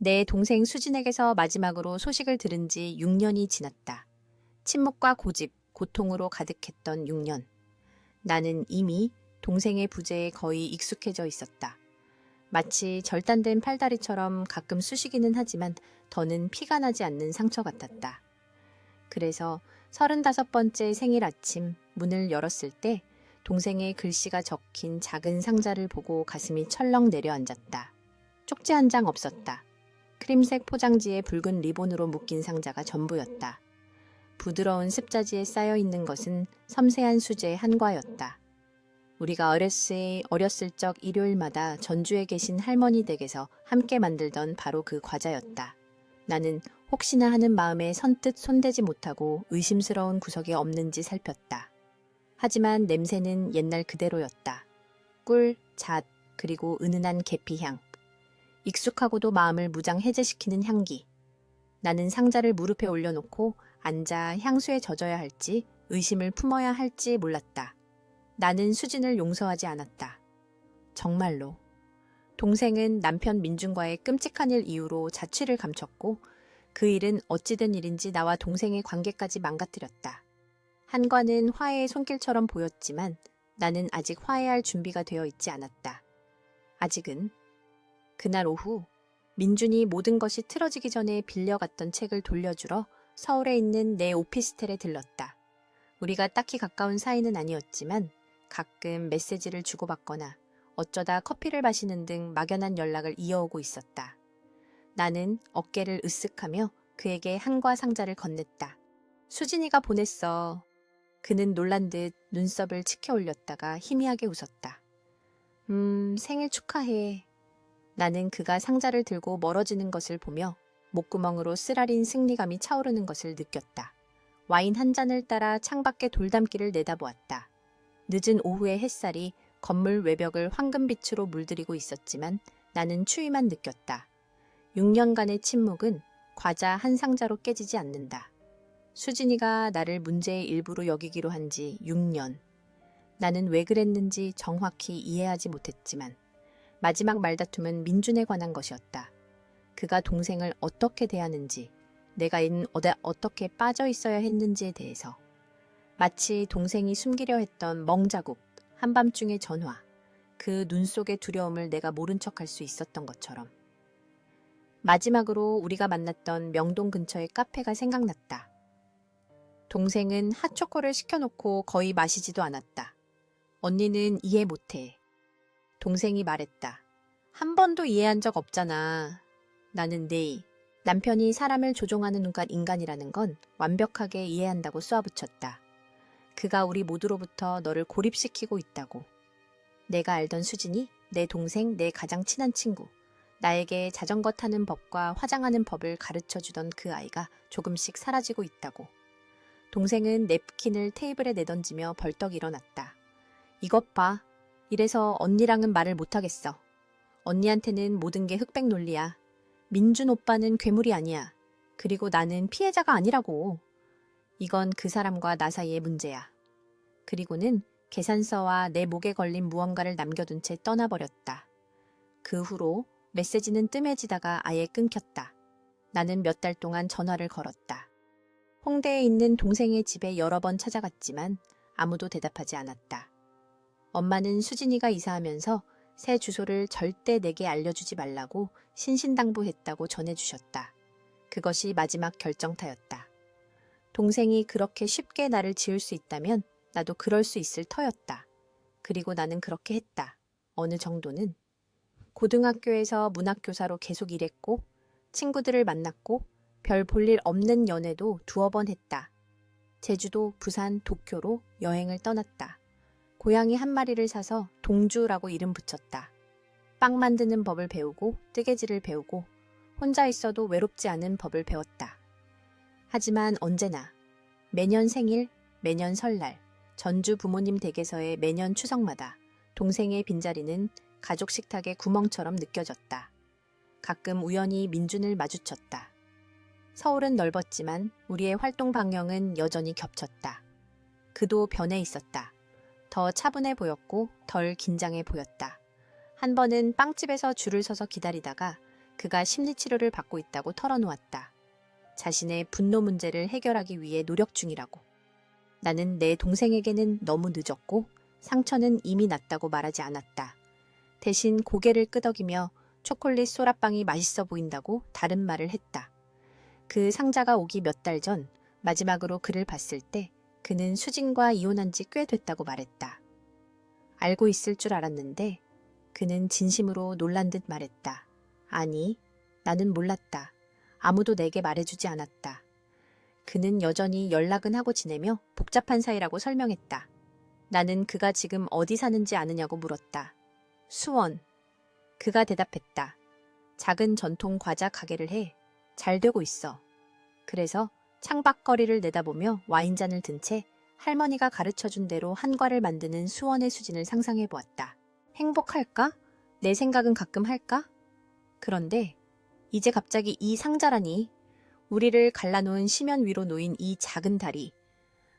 내 동생 수진에게서 마지막으로 소식을 들은 지 6년이 지났다. 침묵과 고집, 고통으로 가득했던 6년. 나는 이미 동생의 부재에 거의 익숙해져 있었다. 마치 절단된 팔다리처럼 가끔 쑤시기는 하지만 더는 피가 나지 않는 상처 같았다. 그래서 35번째 생일 아침 문을 열었을 때 동생의 글씨가 적힌 작은 상자를 보고 가슴이 철렁 내려앉았다. 쪽지 한 장 없었다. 크림색 포장지에 붉은 리본으로 묶인 상자가 전부였다. 부드러운 습자지에 쌓여있는 것은 섬세한 수제의 한과였다. 우리가 어렸을 적 일요일마다 전주에 계신 할머니 댁에서 함께 만들던 바로 그 과자였다. 나는 혹시나 하는 마음에 선뜻 손대지 못하고 의심스러운 구석이 없는지 살폈다. 하지만 냄새는 옛날 그대로였다. 꿀, 잣, 그리고 은은한 계피향. 익숙하고도 마음을 무장 해제시키는 향기. 나는 상자를 무릎에 올려놓고 앉아 향수에 젖어야 할지 의심을 품어야 할지 몰랐다. 나는 수진을 용서하지 않았다. 정말로. 동생은 남편 민준과의 끔찍한 일 이후로 자취를 감췄고 그 일은 어찌된 일인지 나와 동생의 관계까지 망가뜨렸다. 한과는 화해의 손길처럼 보였지만 나는 아직 화해할 준비가 되어 있지 않았다. 아직은. 그날 오후 민준이 모든 것이 틀어지기 전에 빌려갔던 책을 돌려주러 서울에 있는 내 오피스텔에 들렀다. 우리가 딱히 가까운 사이는 아니었지만 가끔 메시지를 주고받거나 어쩌다 커피를 마시는 등 막연한 연락을 이어오고 있었다. 나는 어깨를 으쓱하며 그에게 한과 상자를 건넸다. 수진이가 보냈어. 그는 놀란 듯 눈썹을 치켜 올렸다가 희미하게 웃었다. 생일 축하해. 나는 그가 상자를 들고 멀어지는 것을 보며 목구멍으로 쓰라린 승리감이 차오르는 것을 느꼈다. 와인 한 잔을 따라 창밖의 돌담길을 내다보았다. 늦은 오후의 햇살이 건물 외벽을 황금빛으로 물들이고 있었지만 나는 추위만 느꼈다. 6년간의 침묵은 과자 한 상자로 깨지지 않는다. 수진이가 나를 문제의 일부로 여기기로 한 지 6년. 나는 왜 그랬는지 정확히 이해하지 못했지만 마지막 말다툼은 민준에 관한 것이었다. 그가 동생을 어떻게 대하는지, 내가 어떻게 빠져 있어야 했는지에 대해서. 마치 동생이 숨기려 했던 멍자국, 한밤중의 전화, 그 눈 속의 두려움을 내가 모른 척할 수 있었던 것처럼. 마지막으로 우리가 만났던 명동 근처의 카페가 생각났다. 동생은 핫초코를 시켜놓고 거의 마시지도 않았다. 언니는 이해 못해. 동생이 말했다. 한 번도 이해한 적 없잖아. 나는 네이. 남편이 사람을 조종하는 인간이라는 건 완벽하게 이해한다고 쏘아붙였다. 그가 우리 모두로부터 너를 고립시키고 있다고. 내가 알던 수진이 내 동생, 내 가장 친한 친구. 나에게 자전거 타는 법과 화장하는 법을 가르쳐주던 그 아이가 조금씩 사라지고 있다고. 동생은 냅킨을 테이블에 내던지며 벌떡 일어났다. 이것 봐. 이래서 언니랑은 말을 못하겠어. 언니한테는 모든 게 흑백 논리야. 민준 오빠는 괴물이 아니야. 그리고 나는 피해자가 아니라고. 이건 그 사람과 나 사이의 문제야. 그리고는 계산서와 내 목에 걸린 무언가를 남겨둔 채 떠나버렸다. 그 후로 메시지는 뜸해지다가 아예 끊겼다. 나는 몇 달 동안 전화를 걸었다. 홍대에 있는 동생의 집에 여러 번 찾아갔지만 아무도 대답하지 않았다. 엄마는 수진이가 이사하면서 새 주소를 절대 내게 알려주지 말라고 신신당부했다고 전해주셨다. 그것이 마지막 결정타였다. 동생이 그렇게 쉽게 나를 지울 수 있다면 나도 그럴 수 있을 터였다. 그리고 나는 그렇게 했다. 어느 정도는. 고등학교에서 문학교사로 계속 일했고 친구들을 만났고 별 볼일 없는 연애도 2번 했다. 제주도, 부산, 도쿄로 여행을 떠났다. 고양이 한 마리를 사서 동주라고 이름 붙였다. 빵 만드는 법을 배우고 뜨개질을 배우고 혼자 있어도 외롭지 않은 법을 배웠다. 하지만 언제나 매년 생일, 매년 설날, 전주 부모님 댁에서의 매년 추석마다 동생의 빈자리는 가족 식탁의 구멍처럼 느껴졌다. 가끔 우연히 민준을 마주쳤다. 서울은 넓었지만 우리의 활동 방향은 여전히 겹쳤다. 그도 변해 있었다. 더 차분해 보였고 덜 긴장해 보였다. 한 번은 빵집에서 줄을 서서 기다리다가 그가 심리치료를 받고 있다고 털어놓았다. 자신의 분노 문제를 해결하기 위해 노력 중이라고. 나는 내 동생에게는 너무 늦었고 상처는 이미 났다고 말하지 않았다. 대신 고개를 끄덕이며 초콜릿 소라빵이 맛있어 보인다고 다른 말을 했다. 그 상자가 오기 몇 달 전 마지막으로 그를 봤을 때 그는 수진과 이혼한 지 꽤 됐다고 말했다. 알고 있을 줄 알았는데 그는 진심으로 놀란 듯 말했다. 아니, 나는 몰랐다. 아무도 내게 말해주지 않았다. 그는 여전히 연락은 하고 지내며 복잡한 사이라고 설명했다. 나는 그가 지금 어디 사는지 아느냐고 물었다. 수원. 그가 대답했다. 작은 전통 과자 가게를 해. 잘 되고 있어. 그래서 창밖거리를 내다보며 와인잔을 든 채 할머니가 가르쳐준 대로 한과를 만드는 수원의 수진을 상상해 보았다. 행복할까? 내 생각은 가끔 할까? 그런데 이제 갑자기 이 상자라니, 우리를 갈라놓은 심연 위로 놓인 이 작은 다리.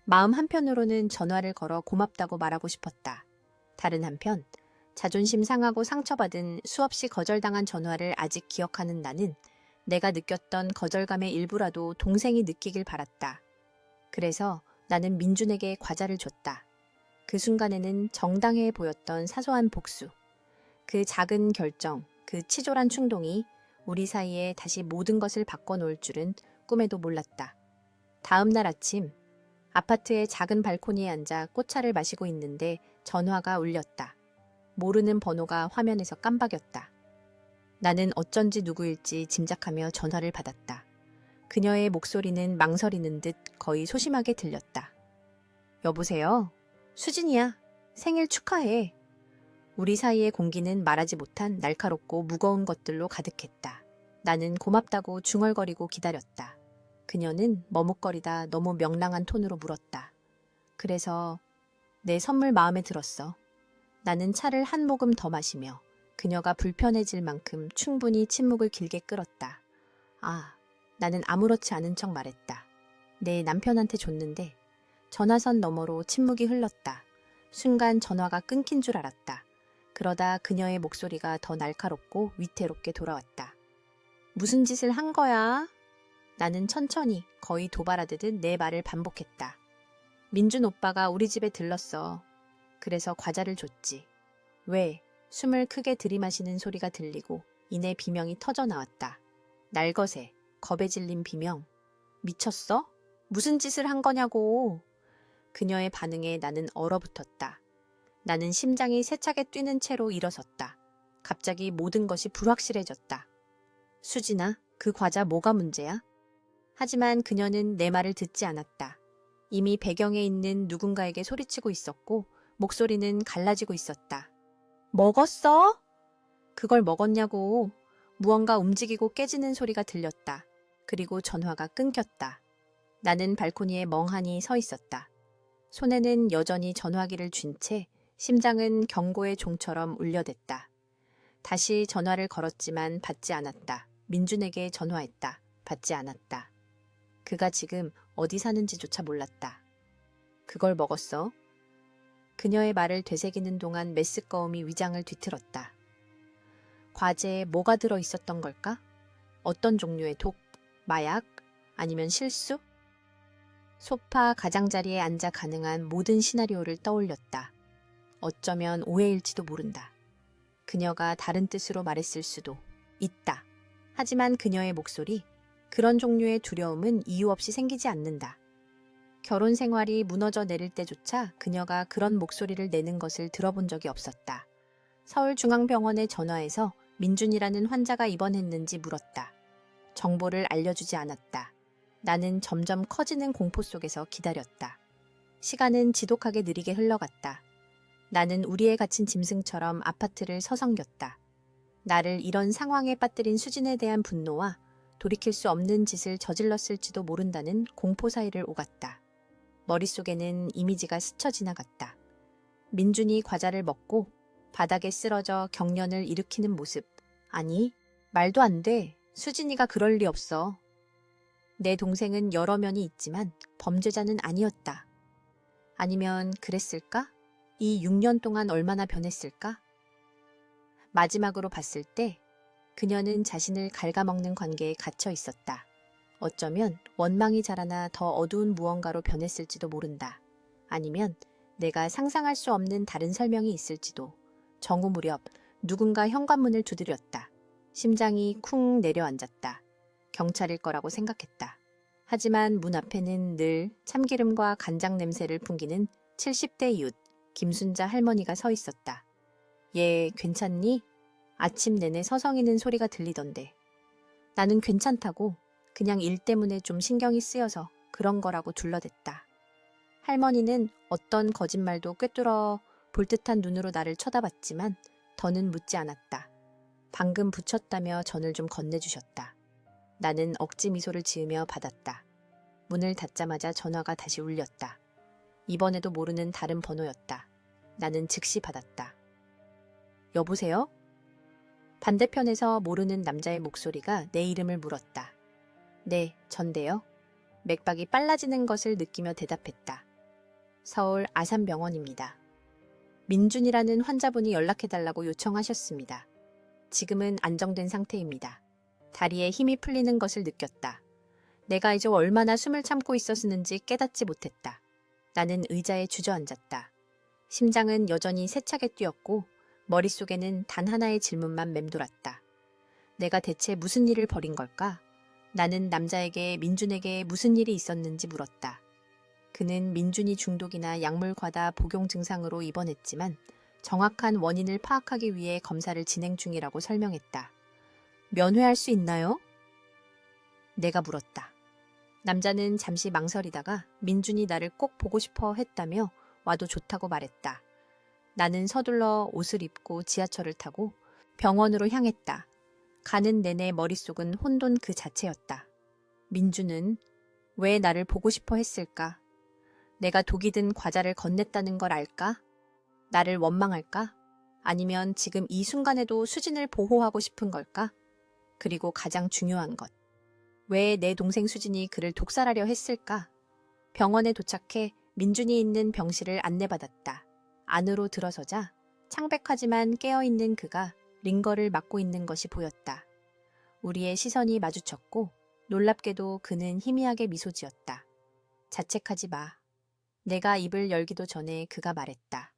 마음 한편으로는 전화를 걸어 고맙다고 말하고 싶었다. 다른 한편 자존심 상하고 상처받은 수없이 거절당한 전화를 아직 기억하는 나는 내가 느꼈던 거절감의 일부라도 동생이 느끼길 바랐다. 그래서 나는 민준에게 과자를 줬다. 그 순간에는 정당해 보였던 사소한 복수. 그 작은 결정, 그 치졸한 충동이 우리 사이에 다시 모든 것을 바꿔놓을 줄은 꿈에도 몰랐다. 다음 날 아침, 아파트의 작은 발코니에 앉아 꽃차를 마시고 있는데 전화가 울렸다. 모르는 번호가 화면에서 깜박였다. 나는 어쩐지 누구일지 짐작하며 전화를 받았다. 그녀의 목소리는 망설이는 듯 거의 소심하게 들렸다. 여보세요? 수진이야. 생일 축하해. 우리 사이의 공기는 말하지 못한 날카롭고 무거운 것들로 가득했다. 나는 고맙다고 중얼거리고 기다렸다. 그녀는 머뭇거리다 너무 명랑한 톤으로 물었다. 그래서 내 선물 마음에 들었어. 나는 차를 한 모금 더 마시며 그녀가 불편해질 만큼 충분히 침묵을 길게 끌었다. 나는 아무렇지 않은 척 말했다. 내 남편한테 줬는데. 전화선 너머로 침묵이 흘렀다. 순간 전화가 끊긴 줄 알았다. 그러다 그녀의 목소리가 더 날카롭고 위태롭게 돌아왔다. 무슨 짓을 한 거야? 나는 천천히 거의 도발하듯 내 말을 반복했다. 민준 오빠가 우리 집에 들렀어. 그래서 과자를 줬지. 왜? 숨을 크게 들이마시는 소리가 들리고 이내 비명이 터져 나왔다. 날것에 겁에 질린 비명. 미쳤어? 무슨 짓을 한 거냐고. 그녀의 반응에 나는 얼어붙었다. 나는 심장이 세차게 뛰는 채로 일어섰다. 갑자기 모든 것이 불확실해졌다. 수진아, 그 과자 뭐가 문제야? 하지만 그녀는 내 말을 듣지 않았다. 이미 배경에 있는 누군가에게 소리치고 있었고 목소리는 갈라지고 있었다. 먹었어? 그걸 먹었냐고. 무언가 움직이고 깨지는 소리가 들렸다. 그리고 전화가 끊겼다. 나는 발코니에 멍하니 서 있었다. 손에는 여전히 전화기를 쥔 채 심장은 경고의 종처럼 울려댔다. 다시 전화를 걸었지만 받지 않았다. 민준에게 전화했다. 받지 않았다. 그가 지금 어디 사는지조차 몰랐다. 그걸 먹었어? 그녀의 말을 되새기는 동안 메스꺼움이 위장을 뒤틀었다. 과제에 뭐가 들어 있었던 걸까? 어떤 종류의 독, 마약, 아니면 실수? 소파 가장자리에 앉아 가능한 모든 시나리오를 떠올렸다. 어쩌면 오해일지도 모른다. 그녀가 다른 뜻으로 말했을 수도 있다. 하지만 그녀의 목소리, 그런 종류의 두려움은 이유 없이 생기지 않는다. 결혼 생활이 무너져 내릴 때조차 그녀가 그런 목소리를 내는 것을 들어본 적이 없었다. 서울중앙병원에 전화해서 민준이라는 환자가 입원했는지 물었다. 정보를 알려주지 않았다. 나는 점점 커지는 공포 속에서 기다렸다. 시간은 지독하게 느리게 흘러갔다. 나는 우리에 갇힌 짐승처럼 아파트를 서성겼다. 나를 이런 상황에 빠뜨린 수진에 대한 분노와 돌이킬 수 없는 짓을 저질렀을지도 모른다는 공포 사이를 오갔다. 머릿속에는 이미지가 스쳐 지나갔다. 민준이 과자를 먹고 바닥에 쓰러져 경련을 일으키는 모습. 아니, 말도 안 돼. 수진이가 그럴 리 없어. 내 동생은 여러 면이 있지만 범죄자는 아니었다. 아니면 그랬을까? 이 6년 동안 얼마나 변했을까? 마지막으로 봤을 때 그녀는 자신을 갉아먹는 관계에 갇혀 있었다. 어쩌면 원망이 자라나 더 어두운 무언가로 변했을지도 모른다. 아니면 내가 상상할 수 없는 다른 설명이 있을지도. 정오 무렵 누군가 현관문을 두드렸다. 심장이 쿵 내려앉았다. 경찰일 거라고 생각했다. 하지만 문 앞에는 늘 참기름과 간장 냄새를 풍기는 70대 이웃 김순자 할머니가 서 있었다. 얘 괜찮니? 아침 내내 서성이는 소리가 들리던데. 나는 괜찮다고 그냥 일 때문에 좀 신경이 쓰여서 그런 거라고 둘러댔다. 할머니는 어떤 거짓말도 꿰뚫어 볼 듯한 눈으로 나를 쳐다봤지만 더는 묻지 않았다. 방금 붙였다며 전을 좀 건네주셨다. 나는 억지 미소를 지으며 받았다. 문을 닫자마자 전화가 다시 울렸다. 이번에도 모르는 다른 번호였다. 나는 즉시 받았다. 여보세요? 반대편에서 모르는 남자의 목소리가 내 이름을 물었다. 네, 전데요. 맥박이 빨라지는 것을 느끼며 대답했다. 서울 아산병원입니다. 민준이라는 환자분이 연락해달라고 요청하셨습니다. 지금은 안정된 상태입니다. 다리에 힘이 풀리는 것을 느꼈다. 내가 이제 얼마나 숨을 참고 있었는지 깨닫지 못했다. 나는 의자에 주저앉았다. 심장은 여전히 세차게 뛰었고 머릿속에는 단 하나의 질문만 맴돌았다. 내가 대체 무슨 일을 벌인 걸까? 나는 남자에게 민준에게 무슨 일이 있었는지 물었다. 그는 민준이 중독이나 약물 과다 복용 증상으로 입원했지만 정확한 원인을 파악하기 위해 검사를 진행 중이라고 설명했다. 면회할 수 있나요? 내가 물었다. 남자는 잠시 망설이다가 민준이 나를 꼭 보고 싶어 했다며 와도 좋다고 말했다. 나는 서둘러 옷을 입고 지하철을 타고 병원으로 향했다. 가는 내내 머릿속은 혼돈 그 자체였다. 민준은 왜 나를 보고 싶어 했을까? 내가 독이 든 과자를 건넸다는 걸 알까? 나를 원망할까? 아니면 지금 이 순간에도 수진을 보호하고 싶은 걸까? 그리고 가장 중요한 것. 왜 내 동생 수진이 그를 독살하려 했을까? 병원에 도착해 민준이 있는 병실을 안내받았다. 안으로 들어서자 창백하지만 깨어있는 그가 링거를 맡고 있는 것이 보였다. 우리의 시선이 마주쳤고 놀랍게도 그는 희미하게 미소 지었다. 자책하지 마. 내가 입을 열기도 전에 그가 말했다.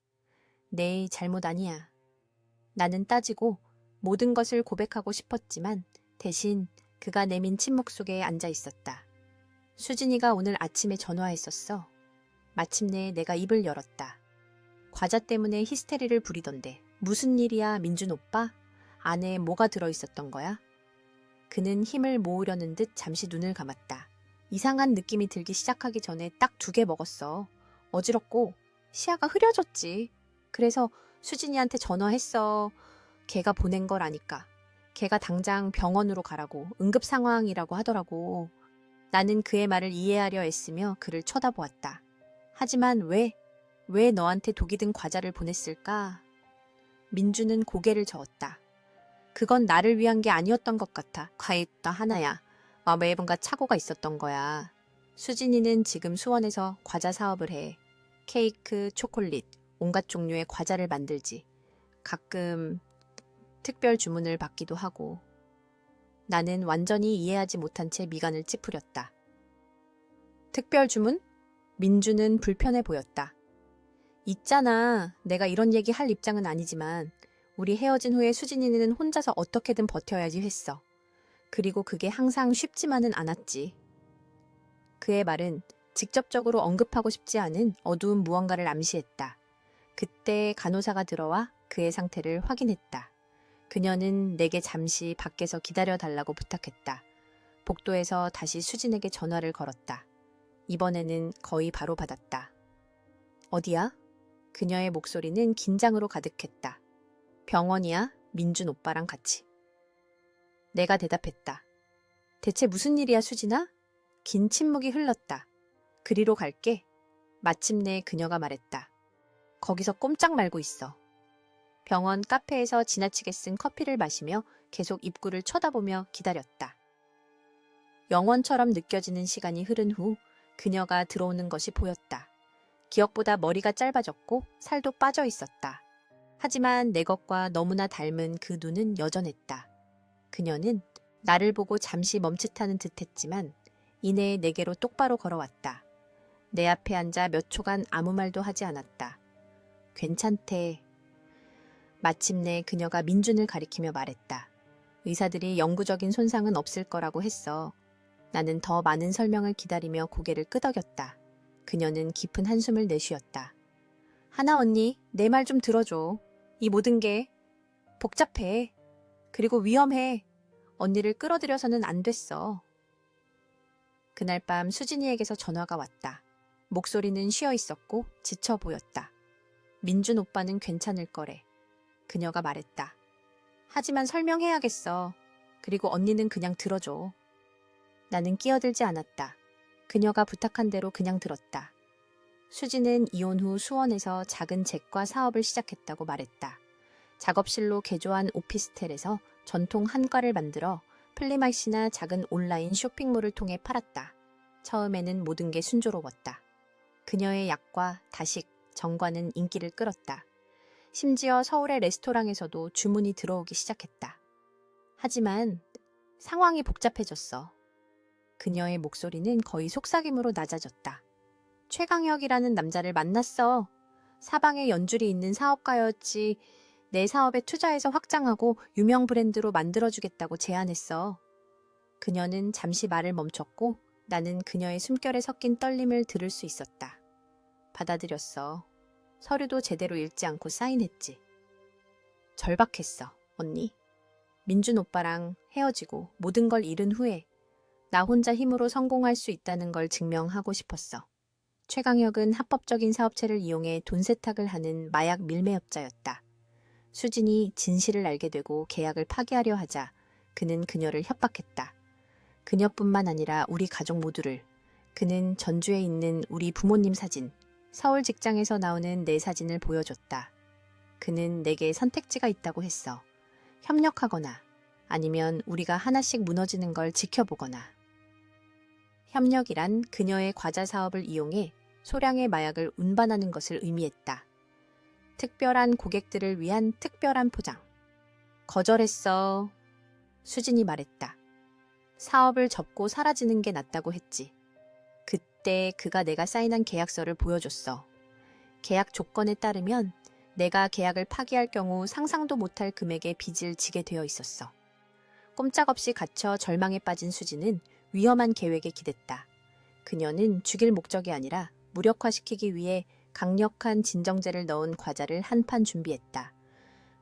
내 잘못 아니야. 나는 따지고 모든 것을 고백하고 싶었지만 대신 그가 내민 침묵 속에 앉아 있었다. 수진이가 오늘 아침에 전화했었어. 마침내 내가 입을 열었다. 과자 때문에 히스테리를 부리던데 무슨 일이야 민준 오빠? 안에 뭐가 들어있었던 거야? 그는 힘을 모으려는 듯 잠시 눈을 감았다. 이상한 느낌이 들기 시작하기 전에 딱 2개 먹었어. 어지럽고 시야가 흐려졌지. 그래서 수진이한테 전화했어. 걔가 보낸 걸 아니까. 걔가 당장 병원으로 가라고 응급 상황이라고 하더라고. 나는 그의 말을 이해하려 애쓰며 그를 쳐다보았다. 하지만 왜 너한테 독이 든 과자를 보냈을까? 민주는 고개를 저었다. 그건 나를 위한 게 아니었던 것 같아. 과일도 하나야. 매번가 착오가 있었던 거야. 수진이는 지금 수원에서 과자 사업을 해. 케이크, 초콜릿, 온갖 종류의 과자를 만들지. 가끔 특별 주문을 받기도 하고. 나는 완전히 이해하지 못한 채 미간을 찌푸렸다. 특별 주문? 민주는 불편해 보였다. 있잖아. 내가 이런 얘기 할 입장은 아니지만 우리 헤어진 후에 수진이는 혼자서 어떻게든 버텨야지 했어. 그리고 그게 항상 쉽지만은 않았지. 그의 말은 직접적으로 언급하고 싶지 않은 어두운 무언가를 암시했다. 그때 간호사가 들어와 그의 상태를 확인했다. 그녀는 내게 잠시 밖에서 기다려달라고 부탁했다. 복도에서 다시 수진에게 전화를 걸었다. 이번에는 거의 바로 받았다. 어디야? 그녀의 목소리는 긴장으로 가득했다. 병원이야? 민준 오빠랑 같이. 내가 대답했다. 대체 무슨 일이야 수진아? 긴 침묵이 흘렀다. 그리로 갈게. 마침내 그녀가 말했다. 거기서 꼼짝 말고 있어. 병원 카페에서 지나치게 쓴 커피를 마시며 계속 입구를 쳐다보며 기다렸다. 영원처럼 느껴지는 시간이 흐른 후 그녀가 들어오는 것이 보였다. 기억보다 머리가 짧아졌고 살도 빠져 있었다. 하지만 내 것과 너무나 닮은 그 눈은 여전했다. 그녀는 나를 보고 잠시 멈칫하는 듯했지만 이내에 내게로 똑바로 걸어왔다. 내 앞에 앉아 몇 초간 아무 말도 하지 않았다. 괜찮대. 마침내 그녀가 민준을 가리키며 말했다. 의사들이 영구적인 손상은 없을 거라고 했어. 나는 더 많은 설명을 기다리며 고개를 끄덕였다. 그녀는 깊은 한숨을 내쉬었다. 하나 언니, 내 말 좀 들어줘. 이 모든 게 복잡해. 그리고 위험해. 언니를 끌어들여서는 안 됐어. 그날 밤 수진이에게서 전화가 왔다. 목소리는 쉬어 있었고 지쳐 보였다. 민준 오빠는 괜찮을 거래. 그녀가 말했다. 하지만 설명해야겠어. 그리고 언니는 그냥 들어줘. 나는 끼어들지 않았다. 그녀가 부탁한 대로 그냥 들었다. 수지는 이혼 후 수원에서 작은 제과 사업을 시작했다고 말했다. 작업실로 개조한 오피스텔에서 전통 한과를 만들어 플리마켓이나 작은 온라인 쇼핑몰을 통해 팔았다. 처음에는 모든 게 순조로웠다. 그녀의 약과 다식, 정과는 인기를 끌었다. 심지어 서울의 레스토랑에서도 주문이 들어오기 시작했다. 하지만 상황이 복잡해졌어. 그녀의 목소리는 거의 속삭임으로 낮아졌다. 최강혁이라는 남자를 만났어. 사방에 연줄이 있는 사업가였지. 내 사업에 투자해서 확장하고 유명 브랜드로 만들어주겠다고 제안했어. 그녀는 잠시 말을 멈췄고 나는 그녀의 숨결에 섞인 떨림을 들을 수 있었다. 받아들였어. 서류도 제대로 읽지 않고 사인했지. 절박했어, 언니. 민준 오빠랑 헤어지고 모든 걸 잃은 후에 나 혼자 힘으로 성공할 수 있다는 걸 증명하고 싶었어. 최강혁은 합법적인 사업체를 이용해 돈 세탁을 하는 마약 밀매업자였다. 수진이 진실을 알게 되고 계약을 파기하려 하자 그는 그녀를 협박했다. 그녀뿐만 아니라 우리 가족 모두를. 그는 전주에 있는 우리 부모님 사진, 서울 직장에서 나오는 내 사진을 보여줬다. 그는 내게 선택지가 있다고 했어. 협력하거나 아니면 우리가 하나씩 무너지는 걸 지켜보거나. 협력이란 그녀의 과자 사업을 이용해 소량의 마약을 운반하는 것을 의미했다. 특별한 고객들을 위한 특별한 포장. 거절했어. 수진이 말했다. 사업을 접고 사라지는 게 낫다고 했지. 그때 그가 내가 사인한 계약서를 보여줬어. 계약 조건에 따르면 내가 계약을 파기할 경우 상상도 못할 금액의 빚을 지게 되어 있었어. 꼼짝없이 갇혀 절망에 빠진 수지는 위험한 계획에 기댔다. 그녀는 죽일 목적이 아니라 무력화시키기 위해 강력한 진정제를 넣은 과자를 한 판 준비했다.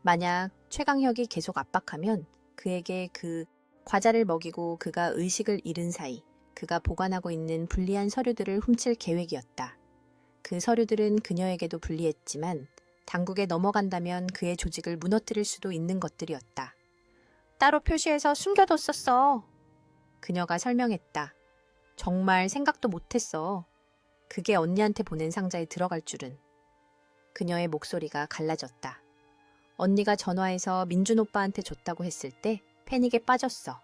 만약 최강혁이 계속 압박하면 그에게 그 과자를 먹이고 그가 의식을 잃은 사이 그가 보관하고 있는 불리한 서류들을 훔칠 계획이었다. 그 서류들은 그녀에게도 불리했지만 당국에 넘어간다면 그의 조직을 무너뜨릴 수도 있는 것들이었다. 따로 표시해서 숨겨뒀었어. 그녀가 설명했다. 정말 생각도 못했어. 그게 언니한테 보낸 상자에 들어갈 줄은. 그녀의 목소리가 갈라졌다. 언니가 전화해서 민준 오빠한테 줬다고 했을 때 패닉에 빠졌어.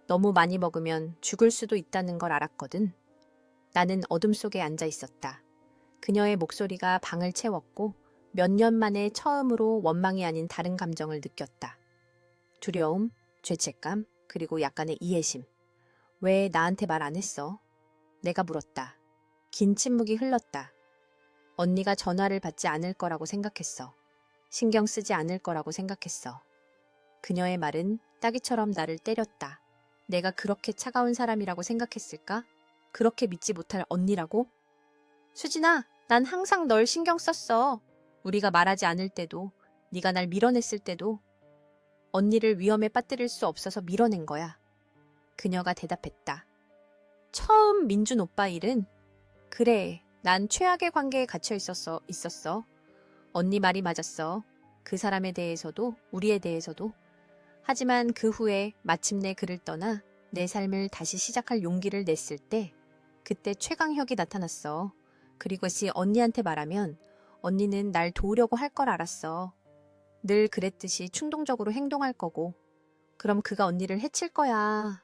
너무 많이 먹으면 죽을 수도 있다는 걸 알았거든. 나는 어둠 속에 앉아 있었다. 그녀의 목소리가 방을 채웠고 몇 년 만에 처음으로 원망이 아닌 다른 감정을 느꼈다. 두려움, 죄책감, 그리고 약간의 이해심. 왜 나한테 말 안 했어? 내가 물었다. 긴 침묵이 흘렀다. 언니가 전화를 받지 않을 거라고 생각했어. 신경 쓰지 않을 거라고 생각했어. 그녀의 말은 따귀처럼 나를 때렸다. 내가 그렇게 차가운 사람이라고 생각했을까? 그렇게 믿지 못할 언니라고? 수진아, 난 항상 널 신경 썼어. 우리가 말하지 않을 때도, 네가 날 밀어냈을 때도 언니를 위험에 빠뜨릴 수 없어서 밀어낸 거야. 그녀가 대답했다. 처음 민준 오빠 일은? 그래, 난 최악의 관계에 갇혀 있었어. 언니 말이 맞았어. 그 사람에 대해서도 우리에 대해서도. 하지만 그 후에 마침내 그를 떠나 내 삶을 다시 시작할 용기를 냈을 때 그때 최강혁이 나타났어. 그리고시 언니한테 말하면 언니는 날 도우려고 할 걸 알았어. 늘 그랬듯이 충동적으로 행동할 거고 그럼 그가 언니를 해칠 거야.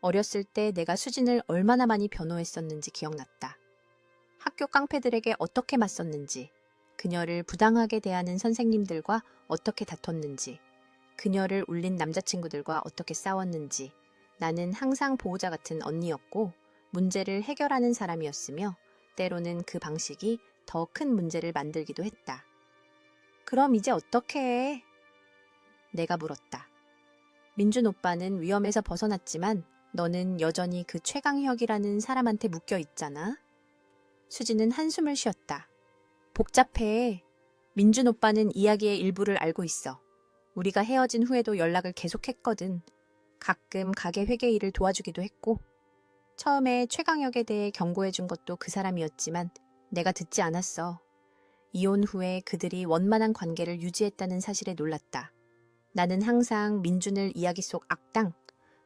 어렸을 때 내가 수진을 얼마나 많이 변호했었는지 기억났다. 학교 깡패들에게 어떻게 맞섰는지, 그녀를 부당하게 대하는 선생님들과 어떻게 다퉜는지, 그녀를 울린 남자친구들과 어떻게 싸웠는지, 나는 항상 보호자 같은 언니였고 문제를 해결하는 사람이었으며 때로는 그 방식이 더 큰 문제를 만들기도 했다. 그럼 이제 어떻게 해? 내가 물었다. 민준 오빠는 위험에서 벗어났지만 너는 여전히 그 최강혁이라는 사람한테 묶여 있잖아. 수지는 한숨을 쉬었다. 복잡해. 민준 오빠는 이야기의 일부를 알고 있어. 우리가 헤어진 후에도 연락을 계속했거든. 가끔 가게 회계 일을 도와주기도 했고. 처음에 최강혁에 대해 경고해준 것도 그 사람이었지만 내가 듣지 않았어. 이혼 후에 그들이 원만한 관계를 유지했다는 사실에 놀랐다. 나는 항상 민준을 이야기 속 악당,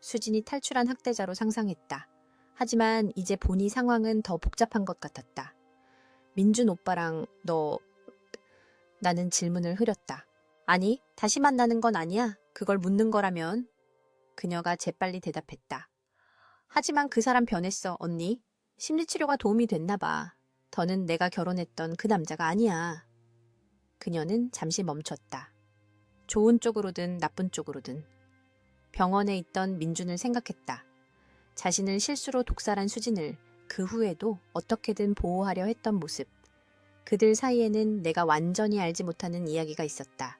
수진이 탈출한 학대자로 상상했다. 하지만 이제 보니 상황은 더 복잡한 것 같았다. 민준 오빠랑 나는 질문을 흐렸다. 아니, 다시 만나는 건 아니야. 그걸 묻는 거라면. 그녀가 재빨리 대답했다. 하지만 그 사람 변했어, 언니. 심리치료가 도움이 됐나 봐. 더는 내가 결혼했던 그 남자가 아니야. 그녀는 잠시 멈췄다. 좋은 쪽으로든 나쁜 쪽으로든. 병원에 있던 민준을 생각했다. 자신을 실수로 독살한 수진을 그 후에도 어떻게든 보호하려 했던 모습. 그들 사이에는 내가 완전히 알지 못하는 이야기가 있었다.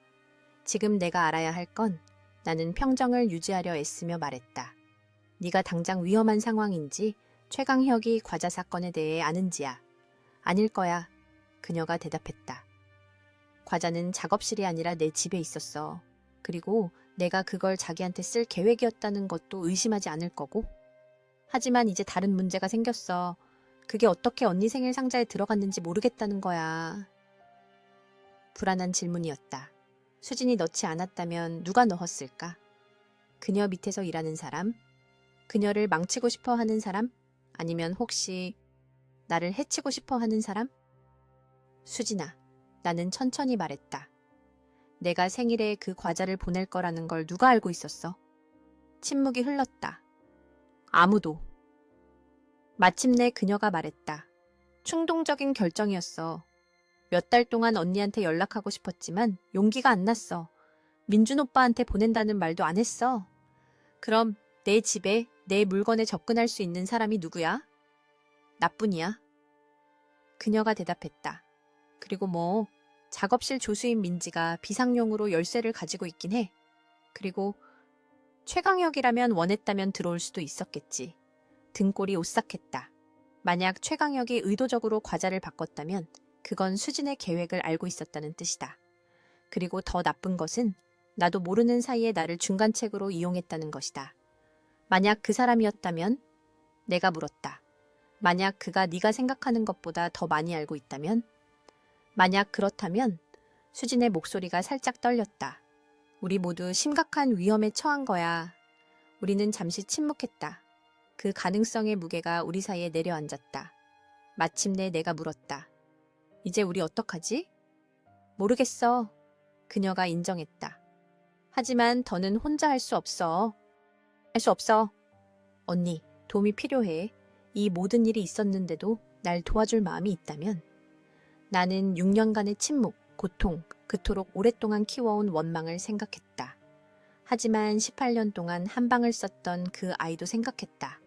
지금 내가 알아야 할 건 나는 평정을 유지하려 애쓰며 말했다. 네가 당장 위험한 상황인지 최강혁이 과자 사건에 대해 아는지야. 아닐 거야. 그녀가 대답했다. 과자는 작업실이 아니라 내 집에 있었어. 그리고 내가 그걸 자기한테 쓸 계획이었다는 것도 의심하지 않을 거고. 하지만 이제 다른 문제가 생겼어. 그게 어떻게 언니 생일 상자에 들어갔는지 모르겠다는 거야. 불안한 질문이었다. 수진이 넣지 않았다면 누가 넣었을까? 그녀 밑에서 일하는 사람? 그녀를 망치고 싶어 하는 사람? 아니면 혹시 나를 해치고 싶어 하는 사람? 수진아, 나는 천천히 말했다. 내가 생일에 그 과자를 보낼 거라는 걸 누가 알고 있었어? 침묵이 흘렀다. 아무도. 마침내 그녀가 말했다. 충동적인 결정이었어. 몇 달 동안 언니한테 연락하고 싶었지만 용기가 안 났어. 민준 오빠한테 보낸다는 말도 안 했어. 그럼 내 집에 내 물건에 접근할 수 있는 사람이 누구야? 나뿐이야. 그녀가 대답했다. 그리고 뭐 작업실 조수인 민지가 비상용으로 열쇠를 가지고 있긴 해. 그리고 최강혁이라면 원했다면 들어올 수도 있었겠지. 등골이 오싹했다. 만약 최강혁이 의도적으로 과자를 바꿨다면 그건 수진의 계획을 알고 있었다는 뜻이다. 그리고 더 나쁜 것은 나도 모르는 사이에 나를 중간책으로 이용했다는 것이다. 만약 그 사람이었다면? 내가 물었다. 만약 그가 네가 생각하는 것보다 더 많이 알고 있다면? 만약 그렇다면? 수진의 목소리가 살짝 떨렸다. 우리 모두 심각한 위험에 처한 거야. 우리는 잠시 침묵했다. 그 가능성의 무게가 우리 사이에 내려앉았다. 마침내 내가 물었다. 이제 우리 어떡하지? 모르겠어. 그녀가 인정했다. 하지만 더는 혼자 할 수 없어. 할 수 없어. 언니, 도움이 필요해. 이 모든 일이 있었는데도 날 도와줄 마음이 있다면? 나는 6년간의 침묵, 고통, 그토록 오랫동안 키워온 원망을 생각했다. 하지만 18년 동안 한 방을 썼던 그 아이도 생각했다.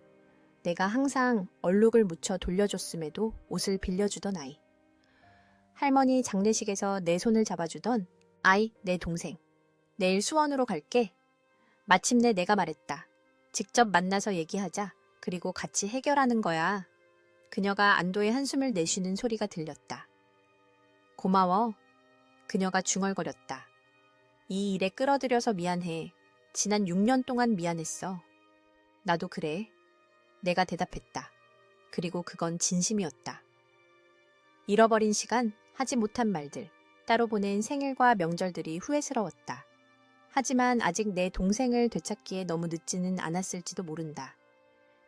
내가 항상 얼룩을 묻혀 돌려줬음에도 옷을 빌려주던 아이. 할머니 장례식에서 내 손을 잡아주던 아이, 내 동생. 내일 수원으로 갈게. 마침내 내가 말했다. 직접 만나서 얘기하자. 그리고 같이 해결하는 거야. 그녀가 안도의 한숨을 내쉬는 소리가 들렸다. 고마워. 그녀가 중얼거렸다. 이 일에 끌어들여서 미안해. 지난 6년 동안 미안했어. 나도 그래. 내가 대답했다. 그리고 그건 진심이었다. 잃어버린 시간, 하지 못한 말들, 따로 보낸 생일과 명절들이 후회스러웠다. 하지만 아직 내 동생을 되찾기에 너무 늦지는 않았을지도 모른다.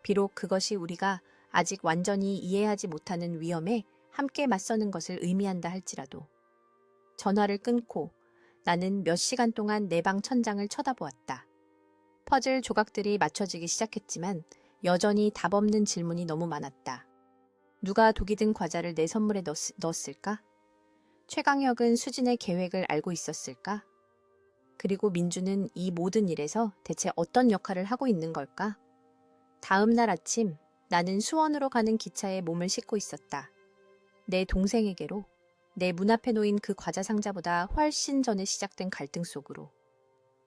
비록 그것이 우리가 아직 완전히 이해하지 못하는 위험에 함께 맞서는 것을 의미한다 할지라도. 전화를 끊고 나는 몇 시간 동안 내 방 천장을 쳐다보았다. 퍼즐 조각들이 맞춰지기 시작했지만 여전히 답 없는 질문이 너무 많았다. 누가 독이 든 과자를 내 선물에 넣었을까? 최강혁은 수진의 계획을 알고 있었을까? 그리고 민주는 이 모든 일에서 대체 어떤 역할을 하고 있는 걸까? 다음 날 아침, 나는 수원으로 가는 기차에 몸을 싣고 있었다. 내 동생에게로, 내 문 앞에 놓인 그 과자 상자보다 훨씬 전에 시작된 갈등 속으로.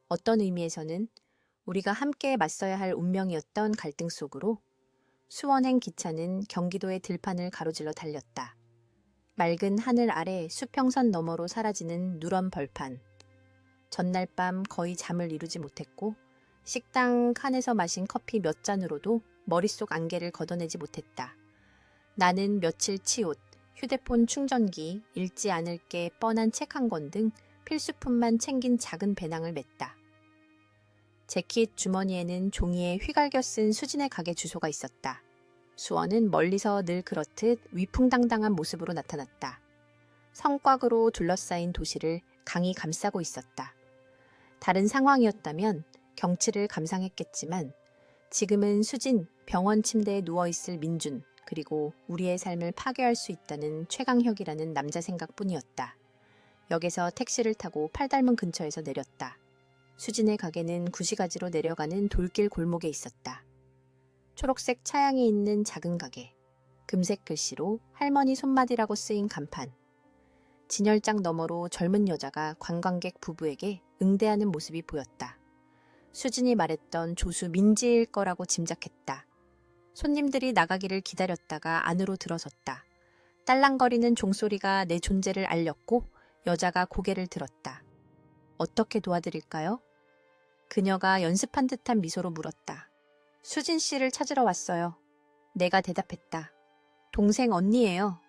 어떤 의미에서는 우리가 함께 맞서야 할 운명이었던 갈등 속으로 수원행 기차는 경기도의 들판을 가로질러 달렸다. 맑은 하늘 아래 수평선 너머로 사라지는 누런 벌판. 전날 밤 거의 잠을 이루지 못했고 식당 칸에서 마신 커피 몇 잔으로도 머릿속 안개를 걷어내지 못했다. 나는 며칠 치옷, 휴대폰 충전기, 읽지 않을 게 뻔한 책 한 권 등 필수품만 챙긴 작은 배낭을 맸다. 재킷 주머니에는 종이에 휘갈겨 쓴 수진의 가게 주소가 있었다. 수원은 멀리서 늘 그렇듯 위풍당당한 모습으로 나타났다. 성곽으로 둘러싸인 도시를 강이 감싸고 있었다. 다른 상황이었다면 경치를 감상했겠지만 지금은 수진, 병원 침대에 누워있을 민준, 그리고 우리의 삶을 파괴할 수 있다는 최강혁이라는 남자 생각뿐이었다. 역에서 택시를 타고 팔달문 근처에서 내렸다. 수진의 가게는 구시가지로 내려가는 돌길 골목에 있었다. 초록색 차양이 있는 작은 가게, 금색 글씨로 할머니 손맛이라고 쓰인 간판. 진열장 너머로 젊은 여자가 관광객 부부에게 응대하는 모습이 보였다. 수진이 말했던 조수 민지일 거라고 짐작했다. 손님들이 나가기를 기다렸다가 안으로 들어섰다. 딸랑거리는 종소리가 내 존재를 알렸고 여자가 고개를 들었다. 어떻게 도와드릴까요? 그녀가 연습한 듯한 미소로 물었다. 수진 씨를 찾으러 왔어요. 내가 대답했다. 동생 언니예요.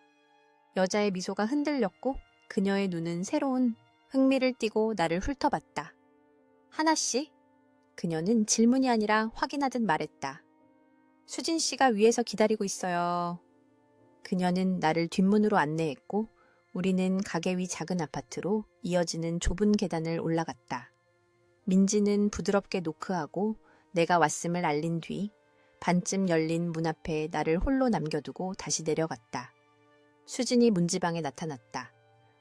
여자의 미소가 흔들렸고 그녀의 눈은 새로운 흥미를 띠고 나를 훑어봤다. 하나 씨? 그녀는 질문이 아니라 확인하듯 말했다. 수진 씨가 위에서 기다리고 있어요. 그녀는 나를 뒷문으로 안내했고 우리는 가게 위 작은 아파트로 이어지는 좁은 계단을 올라갔다. 민지는 부드럽게 노크하고 내가 왔음을 알린 뒤 반쯤 열린 문 앞에 나를 홀로 남겨두고 다시 내려갔다. 수진이 문지방에 나타났다.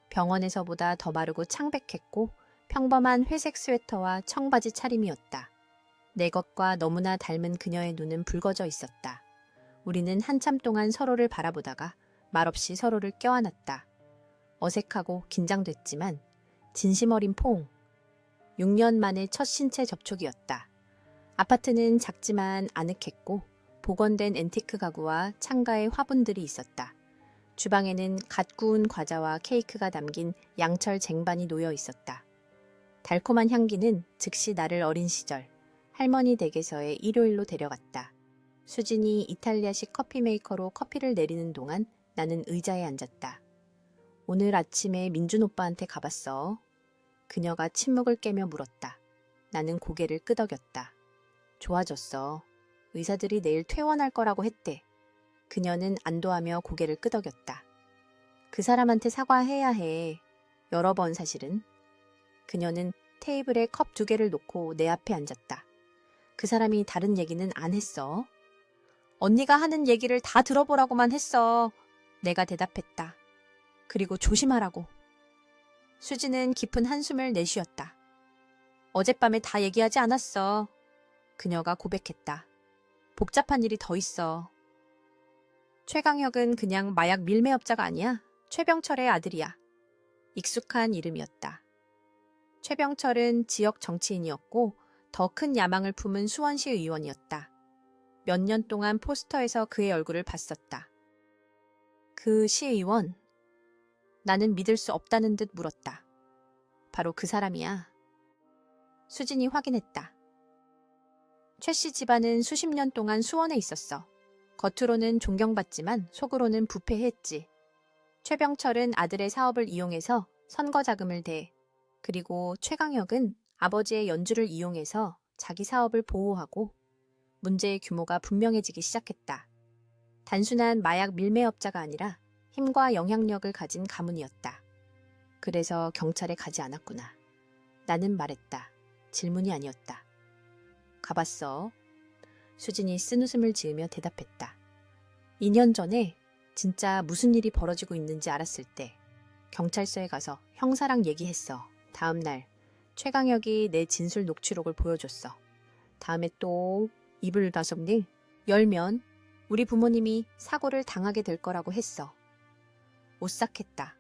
병원에서보다 더 마르고 창백했고 평범한 회색 스웨터와 청바지 차림이었다. 내 것과 너무나 닮은 그녀의 눈은 붉어져 있었다. 우리는 한참 동안 서로를 바라보다가 말없이 서로를 껴안았다. 어색하고 긴장됐지만 진심 어린 포옹. 6년 만에 첫 신체 접촉이었다. 아파트는 작지만 아늑했고 복원된 앤티크 가구와 창가에 화분들이 있었다. 주방에는 갓 구운 과자와 케이크가 담긴 양철 쟁반이 놓여 있었다. 달콤한 향기는 즉시 나를 어린 시절 할머니 댁에서의 일요일로 데려갔다. 수진이 이탈리아식 커피 메이커로 커피를 내리는 동안 나는 의자에 앉았다. 오늘 아침에 민준 오빠한테 가봤어. 그녀가 침묵을 깨며 물었다. 나는 고개를 끄덕였다. 좋아졌어. 의사들이 내일 퇴원할 거라고 했대. 그녀는 안도하며 고개를 끄덕였다. 그 사람한테 사과해야 해. 여러 번 사실은. 그녀는 테이블에 컵 2개를 놓고 내 앞에 앉았다. 그 사람이 다른 얘기는 안 했어. 언니가 하는 얘기를 다 들어보라고만 했어. 내가 대답했다. 그리고 조심하라고. 수지는 깊은 한숨을 내쉬었다. 어젯밤에 다 얘기하지 않았어. 그녀가 고백했다. 복잡한 일이 더 있어. 최강혁은 그냥 마약 밀매업자가 아니야. 최병철의 아들이야. 익숙한 이름이었다. 최병철은 지역 정치인이었고 더 큰 야망을 품은 수원시 의원이었다. 몇 년 동안 포스터에서 그의 얼굴을 봤었다. 그 시의원, 나는 믿을 수 없다는 듯 물었다. 바로 그 사람이야. 수진이 확인했다. 최 씨 집안은 수십 년 동안 수원에 있었어. 겉으로는 존경받지만 속으로는 부패했지. 최병철은 아들의 사업을 이용해서 선거 자금을 대. 그리고 최강혁은 아버지의 연주를 이용해서 자기 사업을 보호하고 문제의 규모가 분명해지기 시작했다. 단순한 마약 밀매업자가 아니라 힘과 영향력을 가진 가문이었다. 그래서 경찰에 가지 않았구나. 나는 말했다. 질문이 아니었다. 가봤어. 수진이 쓴웃음을 지으며 대답했다. 2년 전에 진짜 무슨 일이 벌어지고 있는지 알았을 때 경찰서에 가서 형사랑 얘기했어. 다음 날 최강혁이 내 진술 녹취록을 보여줬어. 다음에 또 이불 다섯 일 열면 우리 부모님이 사고를 당하게 될 거라고 했어. 오싹했다.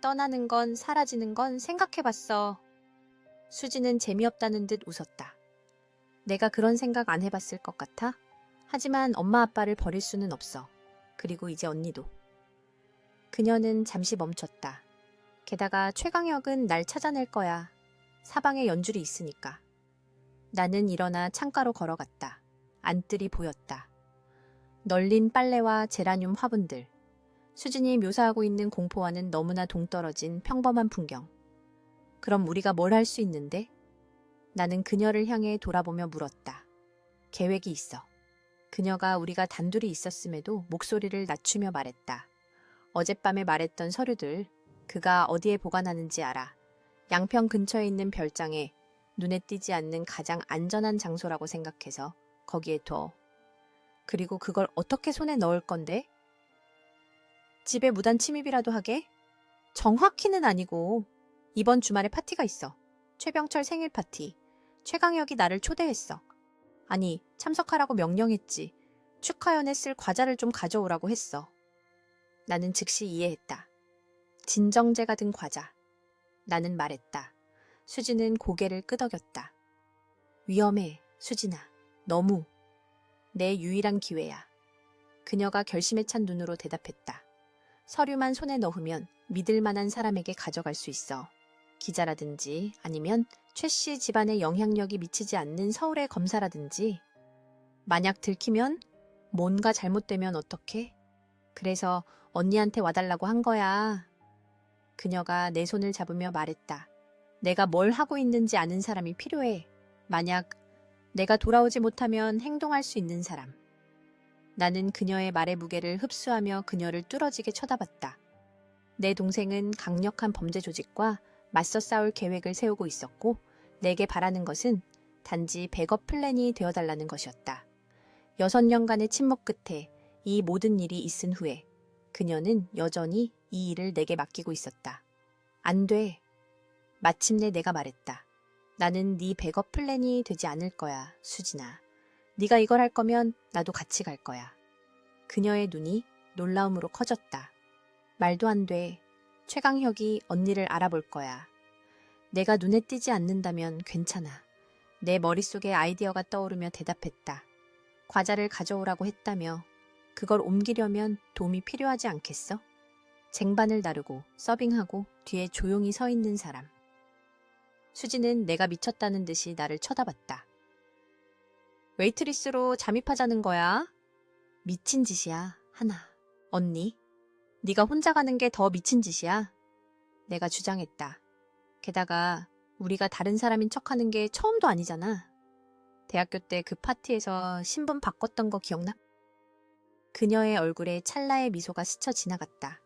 떠나는 건 사라지는 건 생각해봤어. 수지는 재미없다는 듯 웃었다. 내가 그런 생각 안 해봤을 것 같아? 하지만 엄마 아빠를 버릴 수는 없어. 그리고 이제 언니도. 그녀는 잠시 멈췄다. 게다가 최강혁은 날 찾아낼 거야. 사방에 연줄이 있으니까. 나는 일어나 창가로 걸어갔다. 안뜰이 보였다. 널린 빨래와 제라늄 화분들. 수진이 묘사하고 있는 공포와는 너무나 동떨어진 평범한 풍경. 그럼 우리가 뭘 할 수 있는데? 나는 그녀를 향해 돌아보며 물었다. 계획이 있어. 그녀가 우리가 단둘이 있었음에도 목소리를 낮추며 말했다. 어젯밤에 말했던 서류들, 그가 어디에 보관하는지 알아. 양평 근처에 있는 별장에 눈에 띄지 않는 가장 안전한 장소라고 생각해서 거기에 둬. 그리고 그걸 어떻게 손에 넣을 건데? 집에 무단 침입이라도 하게? 정확히는 아니고 이번 주말에 파티가 있어. 최병철 생일 파티. 최강혁이 나를 초대했어. 아니, 참석하라고 명령했지. 축하연에 쓸 과자를 좀 가져오라고 했어. 나는 즉시 이해했다. 진정제가 든 과자. 나는 말했다. 수지는 고개를 끄덕였다. 위험해, 수진아. 너무. 내 유일한 기회야. 그녀가 결심에 찬 눈으로 대답했다. 서류만 손에 넣으면 믿을 만한 사람에게 가져갈 수 있어. 기자라든지 아니면 최 씨 집안에 영향력이 미치지 않는 서울의 검사라든지. 만약 들키면 뭔가 잘못되면 어떡해? 그래서 언니한테 와달라고 한 거야. 그녀가 내 손을 잡으며 말했다. 내가 뭘 하고 있는지 아는 사람이 필요해. 만약 내가 돌아오지 못하면 행동할 수 있는 사람. 나는 그녀의 말의 무게를 흡수하며 그녀를 뚫어지게 쳐다봤다. 내 동생은 강력한 범죄 조직과 맞서 싸울 계획을 세우고 있었고 내게 바라는 것은 단지 백업 플랜이 되어달라는 것이었다. 6년간의 침묵 끝에 이 모든 일이 있은 후에 그녀는 여전히 이 일을 내게 맡기고 있었다. 안 돼. 마침내 내가 말했다. 나는 네 백업 플랜이 되지 않을 거야, 수진아. 네가 이걸 할 거면 나도 같이 갈 거야. 그녀의 눈이 놀라움으로 커졌다. 말도 안 돼. 최강혁이 언니를 알아볼 거야. 내가 눈에 띄지 않는다면 괜찮아. 내 머릿속에 아이디어가 떠오르며 대답했다. 과자를 가져오라고 했다며 그걸 옮기려면 도움이 필요하지 않겠어? 쟁반을 나르고 서빙하고 뒤에 조용히 서 있는 사람. 수지는 내가 미쳤다는 듯이 나를 쳐다봤다. 웨이트리스로 잠입하자는 거야? 미친 짓이야, 하나. 언니, 네가 혼자 가는 게 더 미친 짓이야. 내가 주장했다. 게다가 우리가 다른 사람인 척하는 게 처음도 아니잖아. 대학교 때 그 파티에서 신분 바꿨던 거 기억나? 그녀의 얼굴에 찰나의 미소가 스쳐 지나갔다.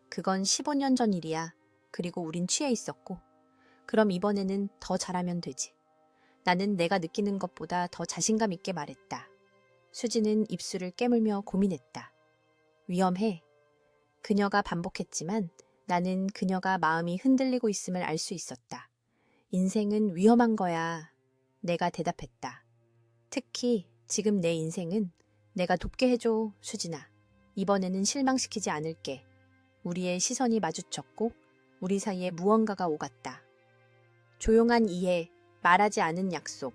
그건 15년 전 일이야. 그리고 우린 취해 있었고. 그럼 이번에는 더 잘하면 되지. 나는 내가 느끼는 것보다 더 자신감 있게 말했다. 수지는 입술을 깨물며 고민했다. 위험해. 그녀가 반복했지만 나는 그녀가 마음이 흔들리고 있음을 알 수 있었다. 인생은 위험한 거야. 내가 대답했다. 특히 지금 내 인생은 내가 돕게 해줘, 수진아. 이번에는 실망시키지 않을게. 우리의 시선이 마주쳤고 우리 사이에 무언가가 오갔다. 조용한 이해, 말하지 않은 약속.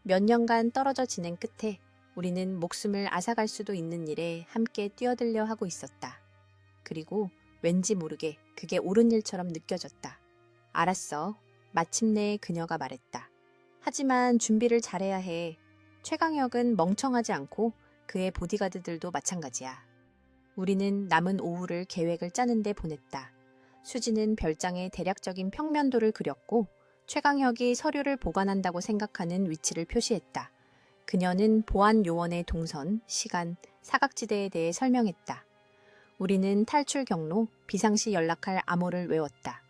몇 년간 떨어져 지낸 끝에 우리는 목숨을 앗아갈 수도 있는 일에 함께 뛰어들려 하고 있었다. 그리고 왠지 모르게 그게 옳은 일처럼 느껴졌다. 알았어. 마침내 그녀가 말했다. 하지만 준비를 잘해야 해. 최강혁은 멍청하지 않고 그의 보디가드들도 마찬가지야. 우리는 남은 오후를 계획을 짜는데 보냈다. 수지는 별장의 대략적인 평면도를 그렸고 최강혁이 서류를 보관한다고 생각하는 위치를 표시했다. 그녀는 보안 요원의 동선, 시간, 사각지대에 대해 설명했다. 우리는 탈출 경로, 비상시 연락할 암호를 외웠다.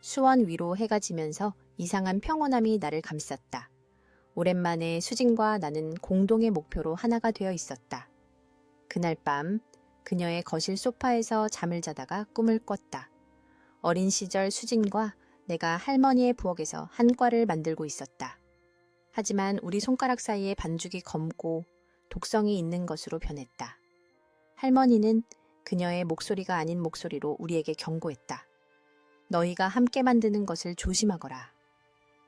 수원 위로 해가 지면서 이상한 평온함이 나를 감쌌다. 오랜만에 수진과 나는 공동의 목표로 하나가 되어 있었다. 그날 밤 그녀의 거실 소파에서 잠을 자다가 꿈을 꿨다. 어린 시절 수진과 내가 할머니의 부엌에서 한과를 만들고 있었다. 하지만 우리 손가락 사이에 반죽이 검고 독성이 있는 것으로 변했다. 할머니는 그녀의 목소리가 아닌 목소리로 우리에게 경고했다. 너희가 함께 만드는 것을 조심하거라.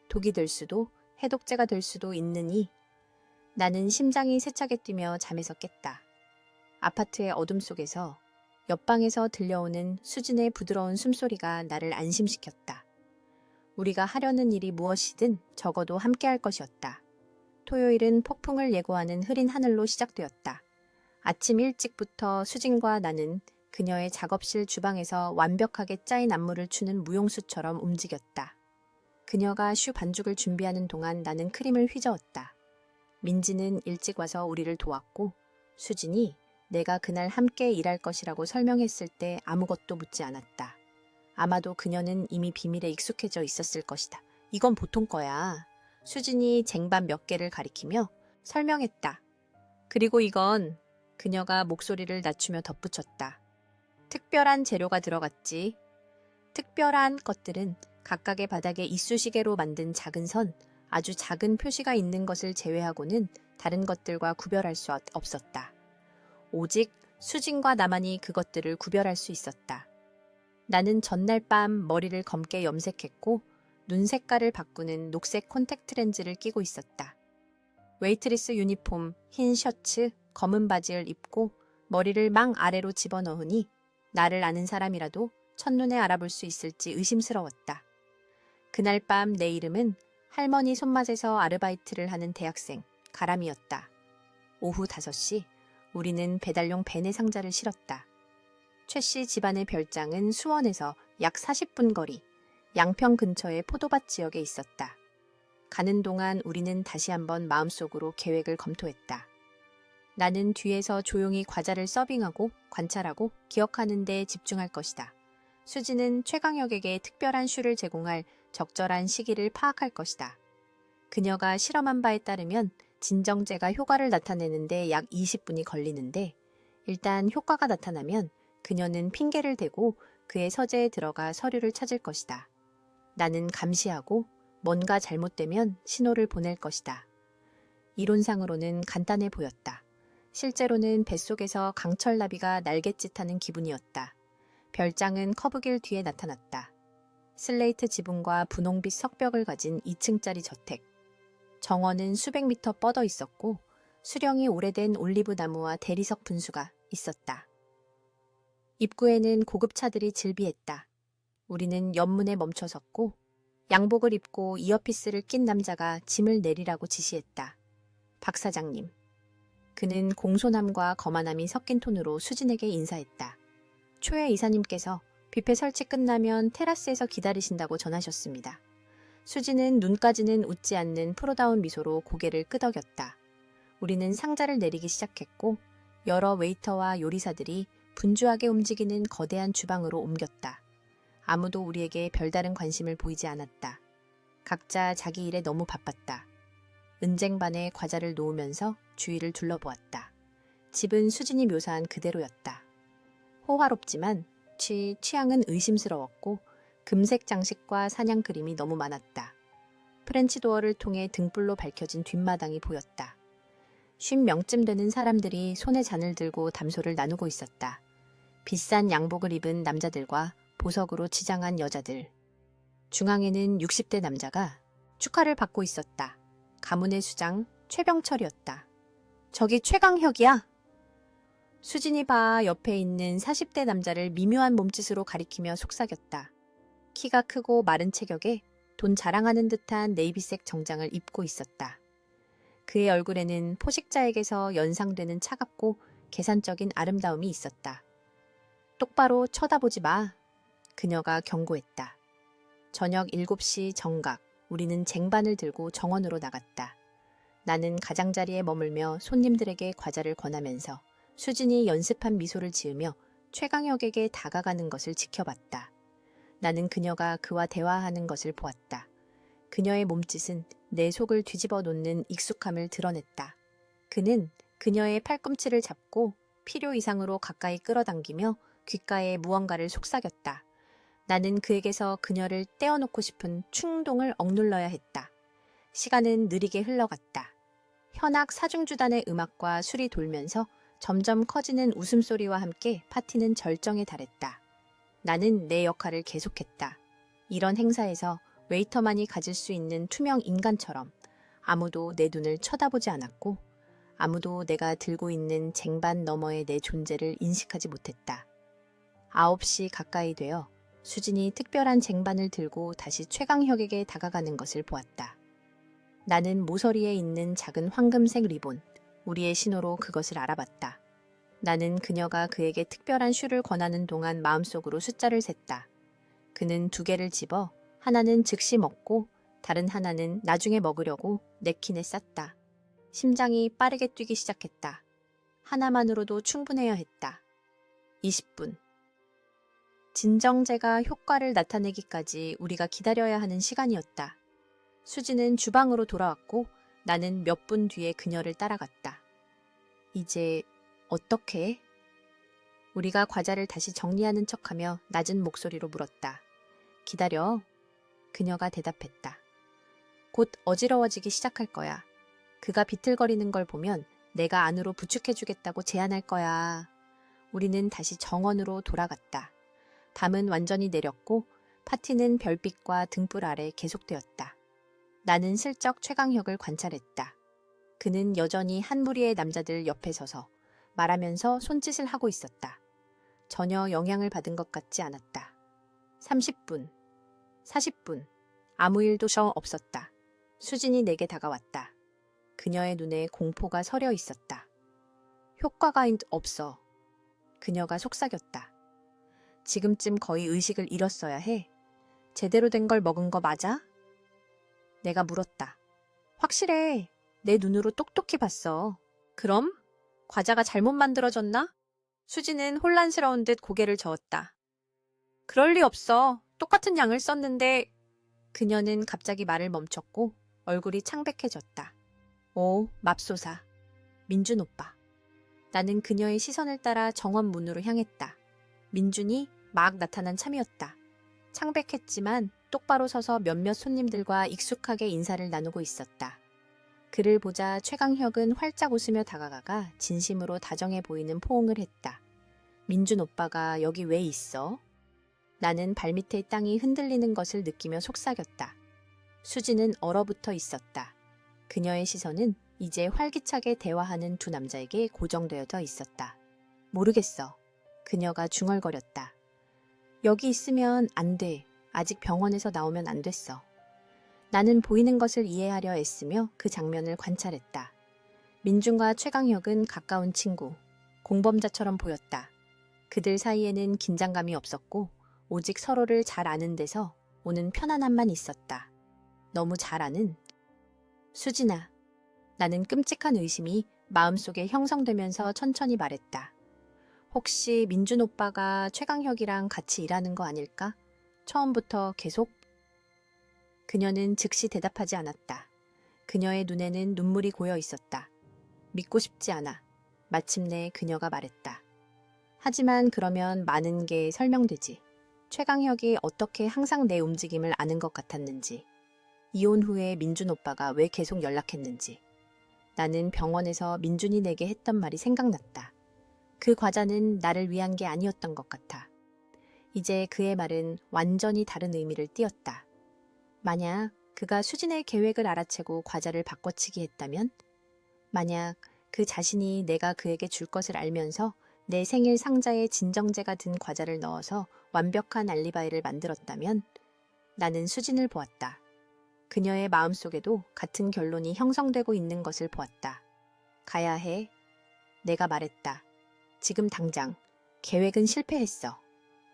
독이 될 수도 해독제가 될 수도 있느니. 나는 심장이 세차게 뛰며 잠에서 깼다. 아파트의 어둠 속에서 옆방에서 들려오는 수진의 부드러운 숨소리가 나를 안심시켰다. 우리가 하려는 일이 무엇이든 적어도 함께 할 것이었다. 토요일은 폭풍을 예고하는 흐린 하늘로 시작되었다. 아침 일찍부터 수진과 나는 그녀의 작업실 주방에서 완벽하게 짜인 안무를 추는 무용수처럼 움직였다. 그녀가 슈 반죽을 준비하는 동안 나는 크림을 휘저었다. 민지는 일찍 와서 우리를 도왔고 수진이 내가 그날 함께 일할 것이라고 설명했을 때 아무것도 묻지 않았다. 아마도 그녀는 이미 비밀에 익숙해져 있었을 것이다. 이건 보통 거야. 수진이 쟁반 몇 개를 가리키며 설명했다. 그리고 이건 그녀가 목소리를 낮추며 덧붙였다. 특별한 재료가 들어갔지. 특별한 것들은 각각의 바닥에 이쑤시개로 만든 작은 선, 아주 작은 표시가 있는 것을 제외하고는 다른 것들과 구별할 수 없었다. 오직 수진과 나만이 그것들을 구별할 수 있었다. 나는 전날 밤 머리를 검게 염색했고 눈 색깔을 바꾸는 녹색 콘택트 렌즈를 끼고 있었다. 웨이트리스 유니폼, 흰 셔츠, 검은 바지를 입고 머리를 망 아래로 집어넣으니 나를 아는 사람이라도 첫눈에 알아볼 수 있을지 의심스러웠다. 그날 밤 내 이름은 할머니 손맛에서 아르바이트를 하는 대학생 가람이었다. 오후 5시 우리는 배달용 베네 상자를 실었다. 최 씨 집안의 별장은 수원에서 약 40분 거리 양평 근처의 포도밭 지역에 있었다. 가는 동안 우리는 다시 한번 마음속으로 계획을 검토했다. 나는 뒤에서 조용히 과자를 서빙하고 관찰하고 기억하는 데 집중할 것이다. 수지는 최강혁에게 특별한 슈를 제공할 적절한 시기를 파악할 것이다. 그녀가 실험한 바에 따르면 진정제가 효과를 나타내는데 약 20분이 걸리는데 일단 효과가 나타나면 그녀는 핑계를 대고 그의 서재에 들어가 서류를 찾을 것이다. 나는 감시하고 뭔가 잘못되면 신호를 보낼 것이다. 이론상으로는 간단해 보였다. 실제로는 뱃속에서 강철나비가 날갯짓하는 기분이었다. 별장은 커브길 뒤에 나타났다. 슬레이트 지붕과 분홍빛 석벽을 가진 2층짜리 저택. 정원은 수백 미터 뻗어 있었고 수령이 오래된 올리브 나무와 대리석 분수가 있었다. 입구에는 고급 차들이 질비했다. 우리는 옆문에 멈춰 섰고 양복을 입고 이어피스를 낀 남자가 짐을 내리라고 지시했다. 박 사장님. 그는 공손함과 거만함이 섞인 톤으로 수진에게 인사했다. 초에 이사님께서 뷔페 설치 끝나면 테라스에서 기다리신다고 전하셨습니다. 수진은 눈까지는 웃지 않는 프로다운 미소로 고개를 끄덕였다. 우리는 상자를 내리기 시작했고 여러 웨이터와 요리사들이 분주하게 움직이는 거대한 주방으로 옮겼다. 아무도 우리에게 별다른 관심을 보이지 않았다. 각자 자기 일에 너무 바빴다. 은쟁반에 과자를 놓으면서 주위를 둘러보았다. 집은 수진이 묘사한 그대로였다. 호화롭지만 취향은 의심스러웠고 금색 장식과 사냥 그림이 너무 많았다. 프렌치 도어를 통해 등불로 밝혀진 뒷마당이 보였다. 50명쯤 되는 사람들이 손에 잔을 들고 담소를 나누고 있었다. 비싼 양복을 입은 남자들과 보석으로 치장한 여자들. 중앙에는 60대 남자가 축하를 받고 있었다. 가문의 수장 최병철이었다. 저기 최강혁이야. 수진이 봐 옆에 있는 40대 남자를 미묘한 몸짓으로 가리키며 속삭였다. 키가 크고 마른 체격에 돈 자랑하는 듯한 네이비색 정장을 입고 있었다. 그의 얼굴에는 포식자에게서 연상되는 차갑고 계산적인 아름다움이 있었다. 똑바로 쳐다보지 마. 그녀가 경고했다. 저녁 7시 정각, 우리는 쟁반을 들고 정원으로 나갔다. 나는 가장자리에 머물며 손님들에게 과자를 권하면서 수진이 연습한 미소를 지으며 최강혁에게 다가가는 것을 지켜봤다. 나는 그녀가 그와 대화하는 것을 보았다. 그녀의 몸짓은 내 속을 뒤집어 놓는 익숙함을 드러냈다. 그는 그녀의 팔꿈치를 잡고 필요 이상으로 가까이 끌어당기며 귓가에 무언가를 속삭였다. 나는 그에게서 그녀를 떼어놓고 싶은 충동을 억눌러야 했다. 시간은 느리게 흘러갔다. 현악 사중주단의 음악과 술이 돌면서 점점 커지는 웃음소리와 함께 파티는 절정에 달했다. 나는 내 역할을 계속했다. 이런 행사에서 웨이터만이 가질 수 있는 투명 인간처럼 아무도 내 눈을 쳐다보지 않았고 아무도 내가 들고 있는 쟁반 너머의 내 존재를 인식하지 못했다. 9시 가까이 되어 수진이 특별한 쟁반을 들고 다시 최강혁에게 다가가는 것을 보았다. 나는 모서리에 있는 작은 황금색 리본, 우리의 신호로 그것을 알아봤다. 나는 그녀가 그에게 특별한 슈를 권하는 동안 마음속으로 숫자를 셌다. 그는 2개를 집어 하나는 즉시 먹고 다른 하나는 나중에 먹으려고 냅킨에 쌌다. 심장이 빠르게 뛰기 시작했다. 하나만으로도 충분해야 했다. 20분. 진정제가 효과를 나타내기까지 우리가 기다려야 하는 시간이었다. 수지는 주방으로 돌아왔고 나는 몇 분 뒤에 그녀를 따라갔다. 이제 어떻게 해? 우리가 과자를 다시 정리하는 척하며 낮은 목소리로 물었다. 기다려. 그녀가 대답했다. 곧 어지러워지기 시작할 거야. 그가 비틀거리는 걸 보면 내가 안으로 부축해주겠다고 제안할 거야. 우리는 다시 정원으로 돌아갔다. 밤은 완전히 내렸고 파티는 별빛과 등불 아래 계속되었다. 나는 슬쩍 최강혁을 관찰했다. 그는 여전히 한 무리의 남자들 옆에 서서 말하면서 손짓을 하고 있었다. 전혀 영향을 받은 것 같지 않았다. 30분, 40분, 아무 일도 없었다. 수진이 내게 다가왔다. 그녀의 눈에 공포가 서려 있었다. 효과가 없어. 그녀가 속삭였다. 지금쯤 거의 의식을 잃었어야 해. 제대로 된 걸 먹은 거 맞아? 내가 물었다. 확실해. 내 눈으로 똑똑히 봤어. 그럼? 과자가 잘못 만들어졌나? 수지는 혼란스러운 듯 고개를 저었다. 그럴 리 없어. 똑같은 양을 썼는데. 그녀는 갑자기 말을 멈췄고 얼굴이 창백해졌다. 오, 맙소사. 민준 오빠. 나는 그녀의 시선을 따라 정원 문으로 향했다. 민준이 막 나타난 참이었다. 창백했지만 똑바로 서서 몇몇 손님들과 익숙하게 인사를 나누고 있었다. 그를 보자 최강혁은 활짝 웃으며 다가가가 진심으로 다정해 보이는 포옹을 했다. 민준 오빠가 여기 왜 있어? 나는 발밑의 땅이 흔들리는 것을 느끼며 속삭였다. 수지는 얼어붙어 있었다. 그녀의 시선은 이제 활기차게 대화하는 두 남자에게 고정되어져 있었다. 모르겠어. 그녀가 중얼거렸다. 여기 있으면 안 돼. 아직 병원에서 나오면 안 됐어. 나는 보이는 것을 이해하려 애쓰며 그 장면을 관찰했다. 민준과 최강혁은 가까운 친구, 공범자처럼 보였다. 그들 사이에는 긴장감이 없었고 오직 서로를 잘 아는 데서 오는 편안함만 있었다. 너무 잘 아는? 수진아. 나는 끔찍한 의심이 마음속에 형성되면서 천천히 말했다. 혹시 민준 오빠가 최강혁이랑 같이 일하는 거 아닐까? 처음부터 계속? 그녀는 즉시 대답하지 않았다. 그녀의 눈에는 눈물이 고여 있었다. 믿고 싶지 않아. 마침내 그녀가 말했다. 하지만 그러면 많은 게 설명되지. 최강혁이 어떻게 항상 내 움직임을 아는 것 같았는지. 이혼 후에 민준 오빠가 왜 계속 연락했는지. 나는 병원에서 민준이 내게 했던 말이 생각났다. 그 과자는 나를 위한 게 아니었던 것 같아. 이제 그의 말은 완전히 다른 의미를 띠었다. 만약 그가 수진의 계획을 알아채고 과자를 바꿔치기 했다면? 만약 그 자신이 내가 그에게 줄 것을 알면서 내 생일 상자에 진정제가 든 과자를 넣어서 완벽한 알리바이를 만들었다면? 나는 수진을 보았다. 그녀의 마음속에도 같은 결론이 형성되고 있는 것을 보았다. 가야 해. 내가 말했다. 지금 당장. 계획은 실패했어.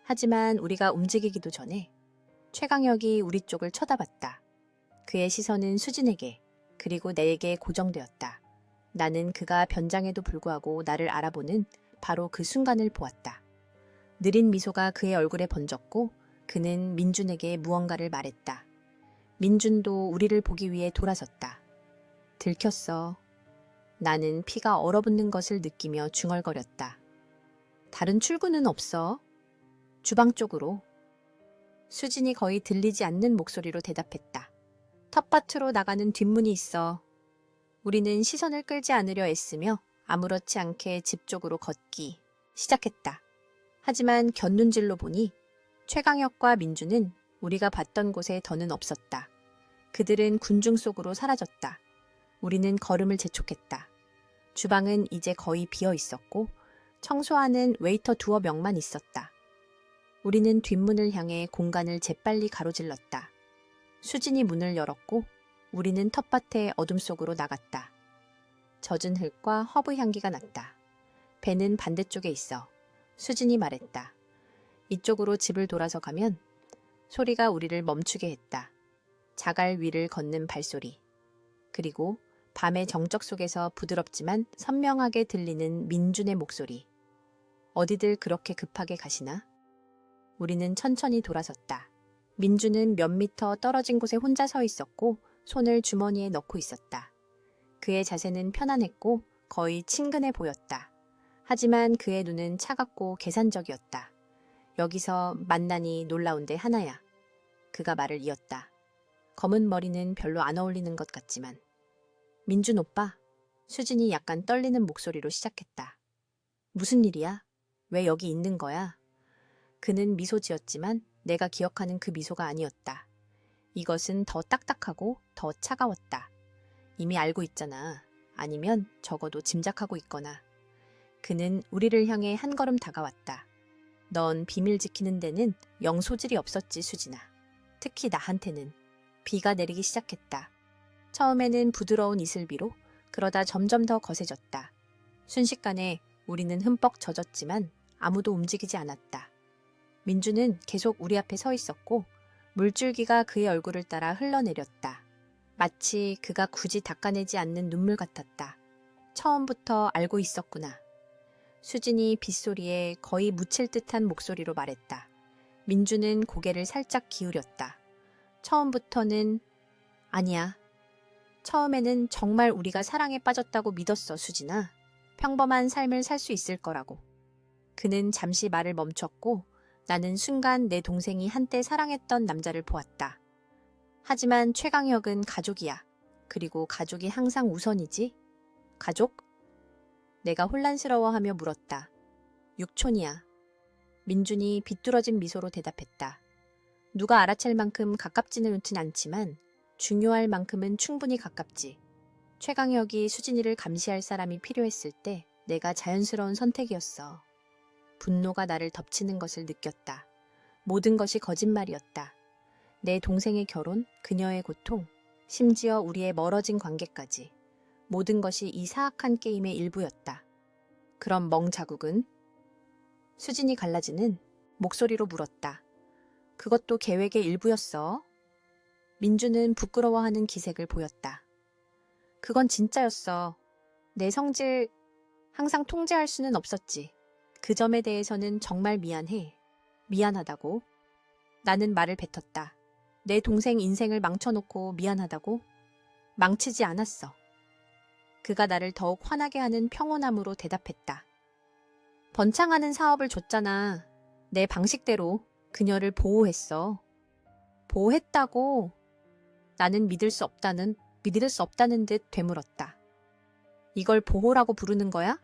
하지만 우리가 움직이기도 전에 최강혁이 우리 쪽을 쳐다봤다. 그의 시선은 수진에게 그리고 내게 고정되었다. 나는 그가 변장에도 불구하고 나를 알아보는 바로 그 순간을 보았다. 느린 미소가 그의 얼굴에 번졌고 그는 민준에게 무언가를 말했다. 민준도 우리를 보기 위해 돌아섰다. 들켰어. 나는 피가 얼어붙는 것을 느끼며 중얼거렸다. 다른 출구는 없어. 주방 쪽으로. 수진이 거의 들리지 않는 목소리로 대답했다. 텃밭으로 나가는 뒷문이 있어. 우리는 시선을 끌지 않으려 애쓰며 아무렇지 않게 집 쪽으로 걷기 시작했다. 하지만 곁눈질로 보니 최강혁과 민주는 우리가 봤던 곳에 더는 없었다. 그들은 군중 속으로 사라졌다. 우리는 걸음을 재촉했다. 주방은 이제 거의 비어 있었고 청소하는 웨이터 두어 명만 있었다. 우리는 뒷문을 향해 공간을 재빨리 가로질렀다. 수진이 문을 열었고 우리는 텃밭의 어둠 속으로 나갔다. 젖은 흙과 허브 향기가 났다. 배는 반대쪽에 있어. 수진이 말했다. 이쪽으로 집을 돌아서 가면 소리가 우리를 멈추게 했다. 자갈 위를 걷는 발소리. 그리고 밤의 정적 속에서 부드럽지만 선명하게 들리는 민준의 목소리. 어디들 그렇게 급하게 가시나? 우리는 천천히 돌아섰다. 민준은 몇 미터 떨어진 곳에 혼자 서 있었고 손을 주머니에 넣고 있었다. 그의 자세는 편안했고 거의 친근해 보였다. 하지만 그의 눈은 차갑고 계산적이었다. 여기서 만나니 놀라운데 하나야. 그가 말을 이었다. 검은 머리는 별로 안 어울리는 것 같지만. 민준 오빠, 수진이 약간 떨리는 목소리로 시작했다. 무슨 일이야? 왜 여기 있는 거야? 그는 미소 지었지만 내가 기억하는 그 미소가 아니었다. 이것은 더 딱딱하고 더 차가웠다. 이미 알고 있잖아. 아니면 적어도 짐작하고 있거나. 그는 우리를 향해 한 걸음 다가왔다. 넌 비밀 지키는 데는 영 소질이 없었지, 수진아. 특히 나한테는. 비가 내리기 시작했다. 처음에는 부드러운 이슬비로 그러다 점점 더 거세졌다. 순식간에 우리는 흠뻑 젖었지만 아무도 움직이지 않았다. 민주는 계속 우리 앞에 서 있었고 물줄기가 그의 얼굴을 따라 흘러내렸다. 마치 그가 굳이 닦아내지 않는 눈물 같았다. 처음부터 알고 있었구나. 수진이 빗소리에 거의 묻힐 듯한 목소리로 말했다. 민주는 고개를 살짝 기울였다. 처음부터는 아니야. 처음에는 정말 우리가 사랑에 빠졌다고 믿었어, 수진아. 평범한 삶을 살 수 있을 거라고. 그는 잠시 말을 멈췄고 나는 순간 내 동생이 한때 사랑했던 남자를 보았다. 하지만 최강혁은 가족이야. 그리고 가족이 항상 우선이지. 가족? 내가 혼란스러워하며 물었다. 육촌이야. 민준이 비뚤어진 미소로 대답했다. 누가 알아챌 만큼 가깝지는 않지만 중요할 만큼은 충분히 가깝지. 최강혁이 수진이를 감시할 사람이 필요했을 때 내가 자연스러운 선택이었어. 분노가 나를 덮치는 것을 느꼈다. 모든 것이 거짓말이었다. 내 동생의 결혼, 그녀의 고통, 심지어 우리의 멀어진 관계까지. 모든 것이 이 사악한 게임의 일부였다. 그럼 멍자국은? 수진이 갈라지는 목소리로 물었다. 그것도 계획의 일부였어. 민주는 부끄러워하는 기색을 보였다. 그건 진짜였어. 내 성질 항상 통제할 수는 없었지. 그 점에 대해서는 정말 미안해. 미안하다고. 나는 말을 뱉었다. 내 동생 인생을 망쳐놓고 미안하다고? 망치지 않았어. 그가 나를 더욱 화나게 하는 평온함으로 대답했다. 번창하는 사업을 줬잖아. 내 방식대로 그녀를 보호했어. 보호했다고. 나는 믿을 수 없다는 듯 되물었다. 이걸 보호라고 부르는 거야?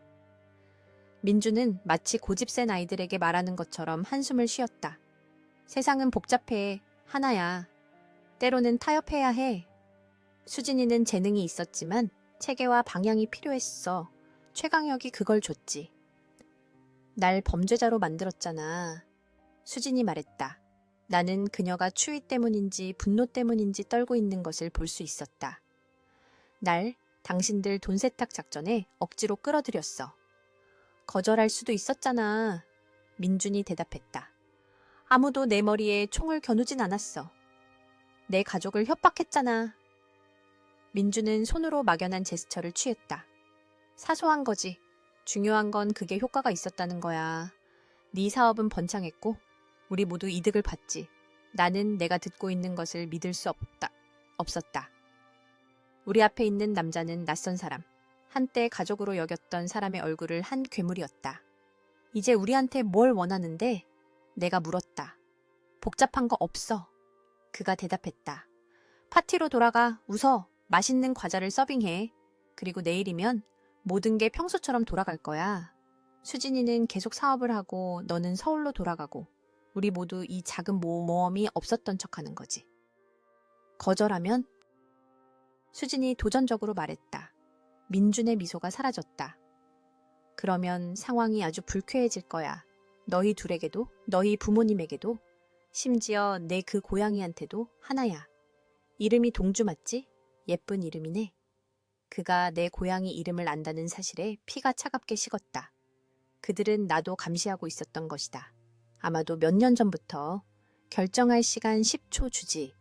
민주는 마치 고집센 아이들에게 말하는 것처럼 한숨을 쉬었다. 세상은 복잡해. 하나야. 때로는 타협해야 해. 수진이는 재능이 있었지만 체계와 방향이 필요했어. 최강혁이 그걸 줬지. 날 범죄자로 만들었잖아. 수진이 말했다. 나는 그녀가 추위 때문인지 분노 때문인지 떨고 있는 것을 볼 수 있었다. 날 당신들 돈 세탁 작전에 억지로 끌어들였어. 거절할 수도 있었잖아. 민준이 대답했다. 아무도 내 머리에 총을 겨누진 않았어. 내 가족을 협박했잖아. 민준은 손으로 막연한 제스처를 취했다. 사소한 거지. 중요한 건 그게 효과가 있었다는 거야. 네 사업은 번창했고 우리 모두 이득을 봤지. 나는 내가 듣고 있는 것을 믿을 수 없었다. 우리 앞에 있는 남자는 낯선 사람. 한때 가족으로 여겼던 사람의 얼굴을 한 괴물이었다. 이제 우리한테 뭘 원하는데? 내가 물었다. 복잡한 거 없어. 그가 대답했다. 파티로 돌아가 웃어. 맛있는 과자를 서빙해. 그리고 내일이면 모든 게 평소처럼 돌아갈 거야. 수진이는 계속 사업을 하고 너는 서울로 돌아가고 우리 모두 이 작은 모험이 없었던 척하는 거지. 거절하면? 수진이 도전적으로 말했다. 민준의 미소가 사라졌다. 그러면 상황이 아주 불쾌해질 거야. 너희 둘에게도, 너희 부모님에게도, 심지어 내 그 고양이한테도 하나야. 이름이 동주 맞지? 예쁜 이름이네. 그가 내 고양이 이름을 안다는 사실에 피가 차갑게 식었다. 그들은 나도 감시하고 있었던 것이다. 아마도 몇 년 전부터. 결정할 시간 10초 주지.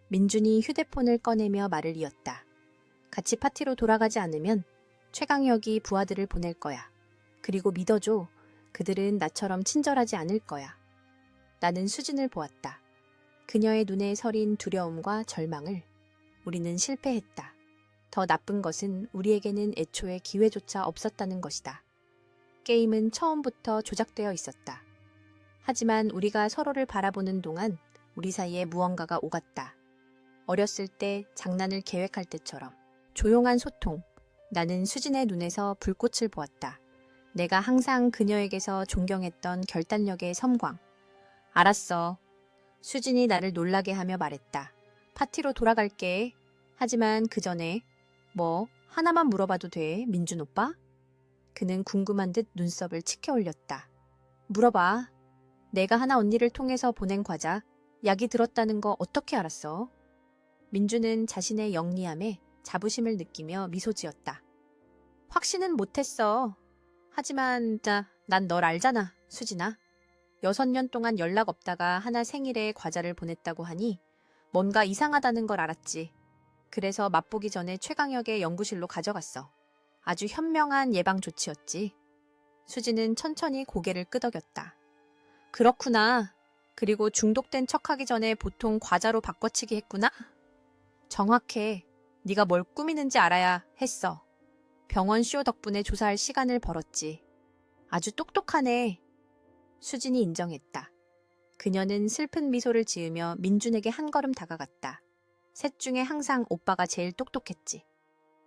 민준이 휴대폰을 꺼내며 말을 이었다. 같이 파티로 돌아가지 않으면 최강혁이 부하들을 보낼 거야. 그리고 믿어줘. 그들은 나처럼 친절하지 않을 거야. 나는 수진을 보았다. 그녀의 눈에 서린 두려움과 절망을. 우리는 실패했다. 더 나쁜 것은 우리에게는 애초에 기회조차 없었다는 것이다. 게임은 처음부터 조작되어 있었다. 하지만 우리가 서로를 바라보는 동안 우리 사이에 무언가가 오갔다. 어렸을 때 장난을 계획할 때처럼 조용한 소통. 나는 수진의 눈에서 불꽃을 보았다. 내가 항상 그녀에게서 존경했던 결단력의 섬광. 알았어. 수진이 나를 놀라게 하며 말했다. 파티로 돌아갈게. 하지만 그 전에 하나만 물어봐도 돼, 민준 오빠? 그는 궁금한 듯 눈썹을 치켜 올렸다. 물어봐. 내가 하나 언니를 통해서 보낸 과자, 약이 들었다는 거 어떻게 알았어? 민준은 자신의 영리함에 자부심을 느끼며 미소 지었다. 확신은 못했어. 하지만 난 널 알잖아, 수진아. 6년 동안 연락 없다가 하나 생일에 과자를 보냈다고 하니 뭔가 이상하다는 걸 알았지. 그래서 맛보기 전에 최강혁의 연구실로 가져갔어. 아주 현명한 예방 조치였지. 수진은 천천히 고개를 끄덕였다. 그렇구나. 그리고 중독된 척하기 전에 보통 과자로 바꿔치기 했구나? 정확해. 네가 뭘 꾸미는지 알아야 했어. 병원 쇼 덕분에 조사할 시간을 벌었지. 아주 똑똑하네. 수진이 인정했다. 그녀는 슬픈 미소를 지으며 민준에게 한 걸음 다가갔다. 셋 중에 항상 오빠가 제일 똑똑했지.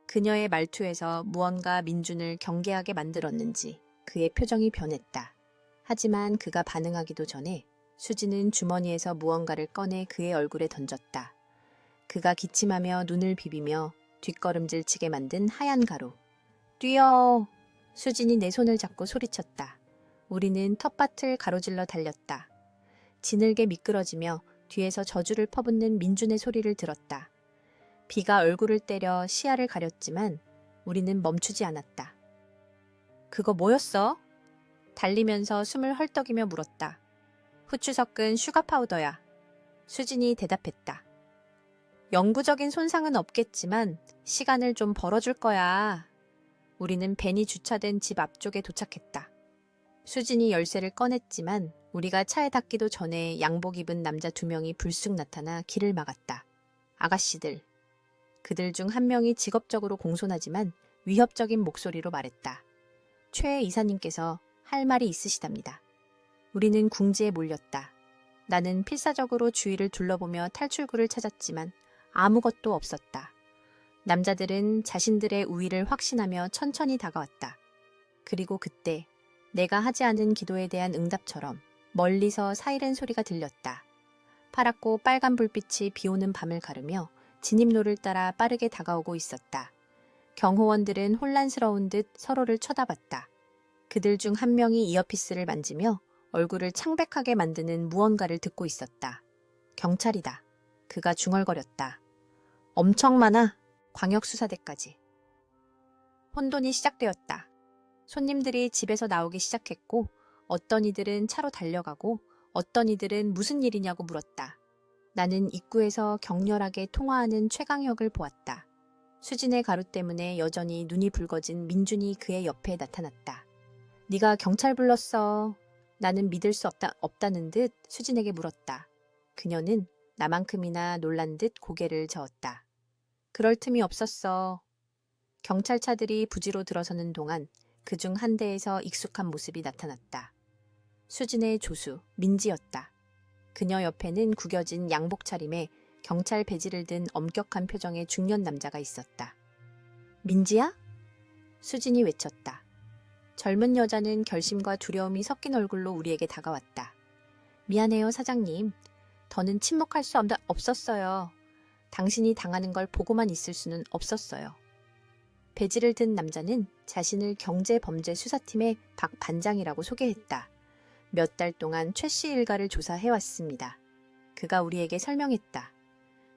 그녀의 말투에서 무언가 민준을 경계하게 만들었는지 그의 표정이 변했다. 하지만 그가 반응하기도 전에 수진은 주머니에서 무언가를 꺼내 그의 얼굴에 던졌다. 그가 기침하며 눈을 비비며 뒷걸음질 치게 만든 하얀 가루. 뛰어! 수진이 내 손을 잡고 소리쳤다. 우리는 텃밭을 가로질러 달렸다. 지늘게 미끄러지며 뒤에서 저주를 퍼붓는 민준의 소리를 들었다. 비가 얼굴을 때려 시야를 가렸지만 우리는 멈추지 않았다. 그거 뭐였어? 달리면서 숨을 헐떡이며 물었다. 후추 섞은 슈가 파우더야. 수진이 대답했다. 영구적인 손상은 없겠지만 시간을 좀 벌어줄 거야. 우리는 벤이 주차된 집 앞쪽에 도착했다. 수진이 열쇠를 꺼냈지만 우리가 차에 닿기도 전에 양복 입은 남자 2명이 불쑥 나타나 길을 막았다. 아가씨들. 그들 중 한 명이 직업적으로 공손하지만 위협적인 목소리로 말했다. 최 이사님께서 할 말이 있으시답니다. 우리는 궁지에 몰렸다. 나는 필사적으로 주위를 둘러보며 탈출구를 찾았지만 아무것도 없었다. 남자들은 자신들의 우위를 확신하며 천천히 다가왔다. 그리고 그때 내가 하지 않은 기도에 대한 응답처럼 멀리서 사이렌 소리가 들렸다. 파랗고 빨간 불빛이 비오는 밤을 가르며 진입로를 따라 빠르게 다가오고 있었다. 경호원들은 혼란스러운 듯 서로를 쳐다봤다. 그들 중 한 명이 이어피스를 만지며 얼굴을 창백하게 만드는 무언가를 듣고 있었다. 경찰이다. 그가 중얼거렸다. 엄청 많아. 광역수사대까지. 혼돈이 시작되었다. 손님들이 집에서 나오기 시작했고 어떤 이들은 차로 달려가고 어떤 이들은 무슨 일이냐고 물었다. 나는 입구에서 격렬하게 통화하는 최강혁을 보았다. 수진의 가루 때문에 여전히 눈이 붉어진 민준이 그의 옆에 나타났다. 네가 경찰 불렀어. 나는 믿을 수 없다는 듯 수진에게 물었다. 그녀는 나만큼이나 놀란 듯 고개를 저었다. 그럴 틈이 없었어. 경찰차들이 부지로 들어서는 동안 그중 한 대에서 익숙한 모습이 나타났다. 수진의 조수, 민지였다. 그녀 옆에는 구겨진 양복 차림에 경찰 배지를 든 엄격한 표정의 중년 남자가 있었다. 민지야? 수진이 외쳤다. 젊은 여자는 결심과 두려움이 섞인 얼굴로 우리에게 다가왔다. 미안해요, 사장님. 더는 침묵할 수 없었어요. 당신이 당하는 걸 보고만 있을 수는 없었어요. 배지를 든 남자는 자신을 경제범죄 수사팀의 박 반장이라고 소개했다. 몇 달 동안 최 씨 일가를 조사해왔습니다. 그가 우리에게 설명했다.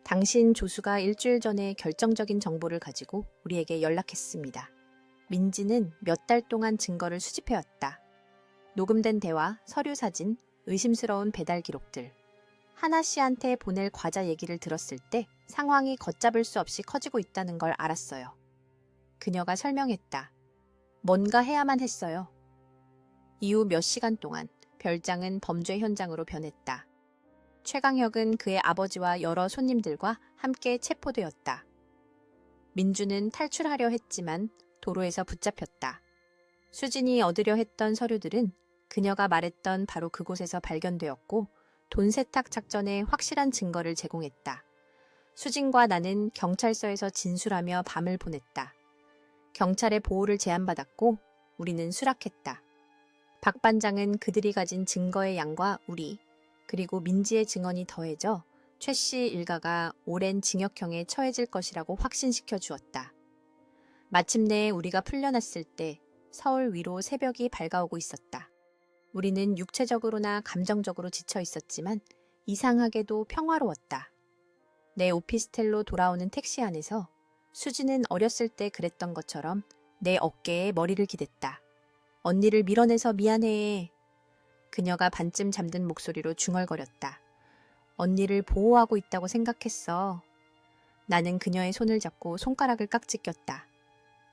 당신 조수가 일주일 전에 결정적인 정보를 가지고 우리에게 연락했습니다. 민지는 몇 달 동안 증거를 수집해왔다. 녹음된 대화, 서류 사진, 의심스러운 배달 기록들. 하나 씨한테 보낼 과자 얘기를 들었을 때 상황이 걷잡을 수 없이 커지고 있다는 걸 알았어요. 그녀가 설명했다. 뭔가 해야만 했어요. 이후 몇 시간 동안 별장은 범죄 현장으로 변했다. 최강혁은 그의 아버지와 여러 손님들과 함께 체포되었다. 민주는 탈출하려 했지만 도로에서 붙잡혔다. 수진이 얻으려 했던 서류들은 그녀가 말했던 바로 그곳에서 발견되었고 돈 세탁 작전에 확실한 증거를 제공했다. 수진과 나는 경찰서에서 진술하며 밤을 보냈다. 경찰의 보호를 제안받았고 우리는 수락했다. 박 반장은 그들이 가진 증거의 양과 우리, 그리고 민지의 증언이 더해져 최 씨 일가가 오랜 징역형에 처해질 것이라고 확신시켜 주었다. 마침내 우리가 풀려났을 때 서울 위로 새벽이 밝아오고 있었다. 우리는 육체적으로나 감정적으로 지쳐 있었지만 이상하게도 평화로웠다. 내 오피스텔로 돌아오는 택시 안에서 수지는 어렸을 때 그랬던 것처럼 내 어깨에 머리를 기댔다. 언니를 밀어내서 미안해. 그녀가 반쯤 잠든 목소리로 중얼거렸다. 언니를 보호하고 있다고 생각했어. 나는 그녀의 손을 잡고 손가락을 깍지 꼈다.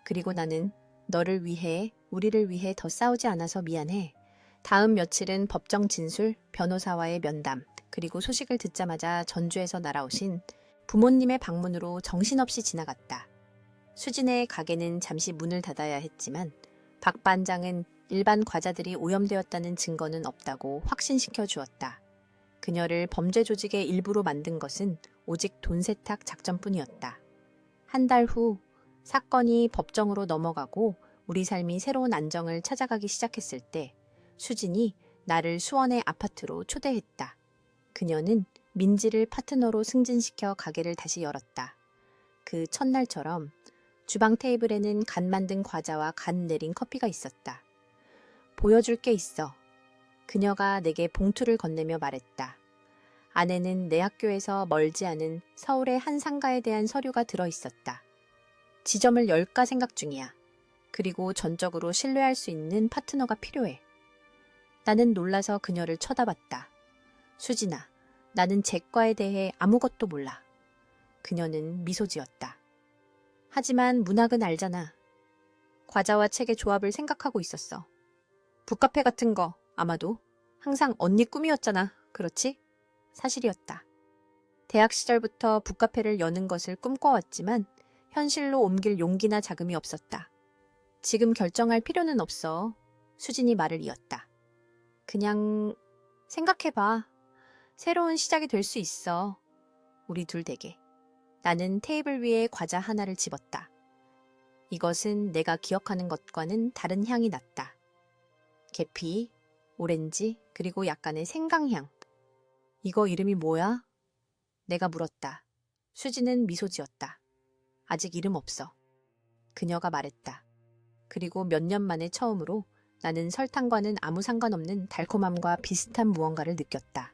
그리고 나는 너를 위해, 우리를 위해 더 싸우지 않아서 미안해. 다음 며칠은 법정 진술, 변호사와의 면담, 그리고 소식을 듣자마자 전주에서 날아오신 부모님의 방문으로 정신없이 지나갔다. 수진의 가게는 잠시 문을 닫아야 했지만 박 반장은 일반 과자들이 오염되었다는 증거는 없다고 확신시켜 주었다. 그녀를 범죄 조직의 일부로 만든 것은 오직 돈 세탁 작전뿐이었다. 한 달 후 사건이 법정으로 넘어가고 우리 삶이 새로운 안정을 찾아가기 시작했을 때 수진이 나를 수원의 아파트로 초대했다. 그녀는 민지를 파트너로 승진시켜 가게를 다시 열었다. 그 첫날처럼 주방 테이블에는 간 만든 과자와 간 내린 커피가 있었다. 보여줄 게 있어. 그녀가 내게 봉투를 건네며 말했다. 안에는 내 학교에서 멀지 않은 서울의 한 상가에 대한 서류가 들어있었다. 지점을 열까 생각 중이야. 그리고 전적으로 신뢰할 수 있는 파트너가 필요해. 나는 놀라서 그녀를 쳐다봤다. 수진아, 나는 재과에 대해 아무것도 몰라. 그녀는 미소 지었다. 하지만 문학은 알잖아. 과자와 책의 조합을 생각하고 있었어. 북카페 같은 거 아마도 항상 언니 꿈이었잖아. 그렇지? 사실이었다. 대학 시절부터 북카페를 여는 것을 꿈꿔왔지만 현실로 옮길 용기나 자금이 없었다. 지금 결정할 필요는 없어. 수진이 말을 이었다. 그냥 생각해봐. 새로운 시작이 될 수 있어. 우리 둘 댁에. 나는 테이블 위에 과자 하나를 집었다. 이것은 내가 기억하는 것과는 다른 향이 났다. 계피, 오렌지, 그리고 약간의 생강향. 이거 이름이 뭐야? 내가 물었다. 수지는 미소 지었다. 아직 이름 없어. 그녀가 말했다. 그리고 몇 년 만에 처음으로 나는 설탕과는 아무 상관없는 달콤함과 비슷한 무언가를 느꼈다.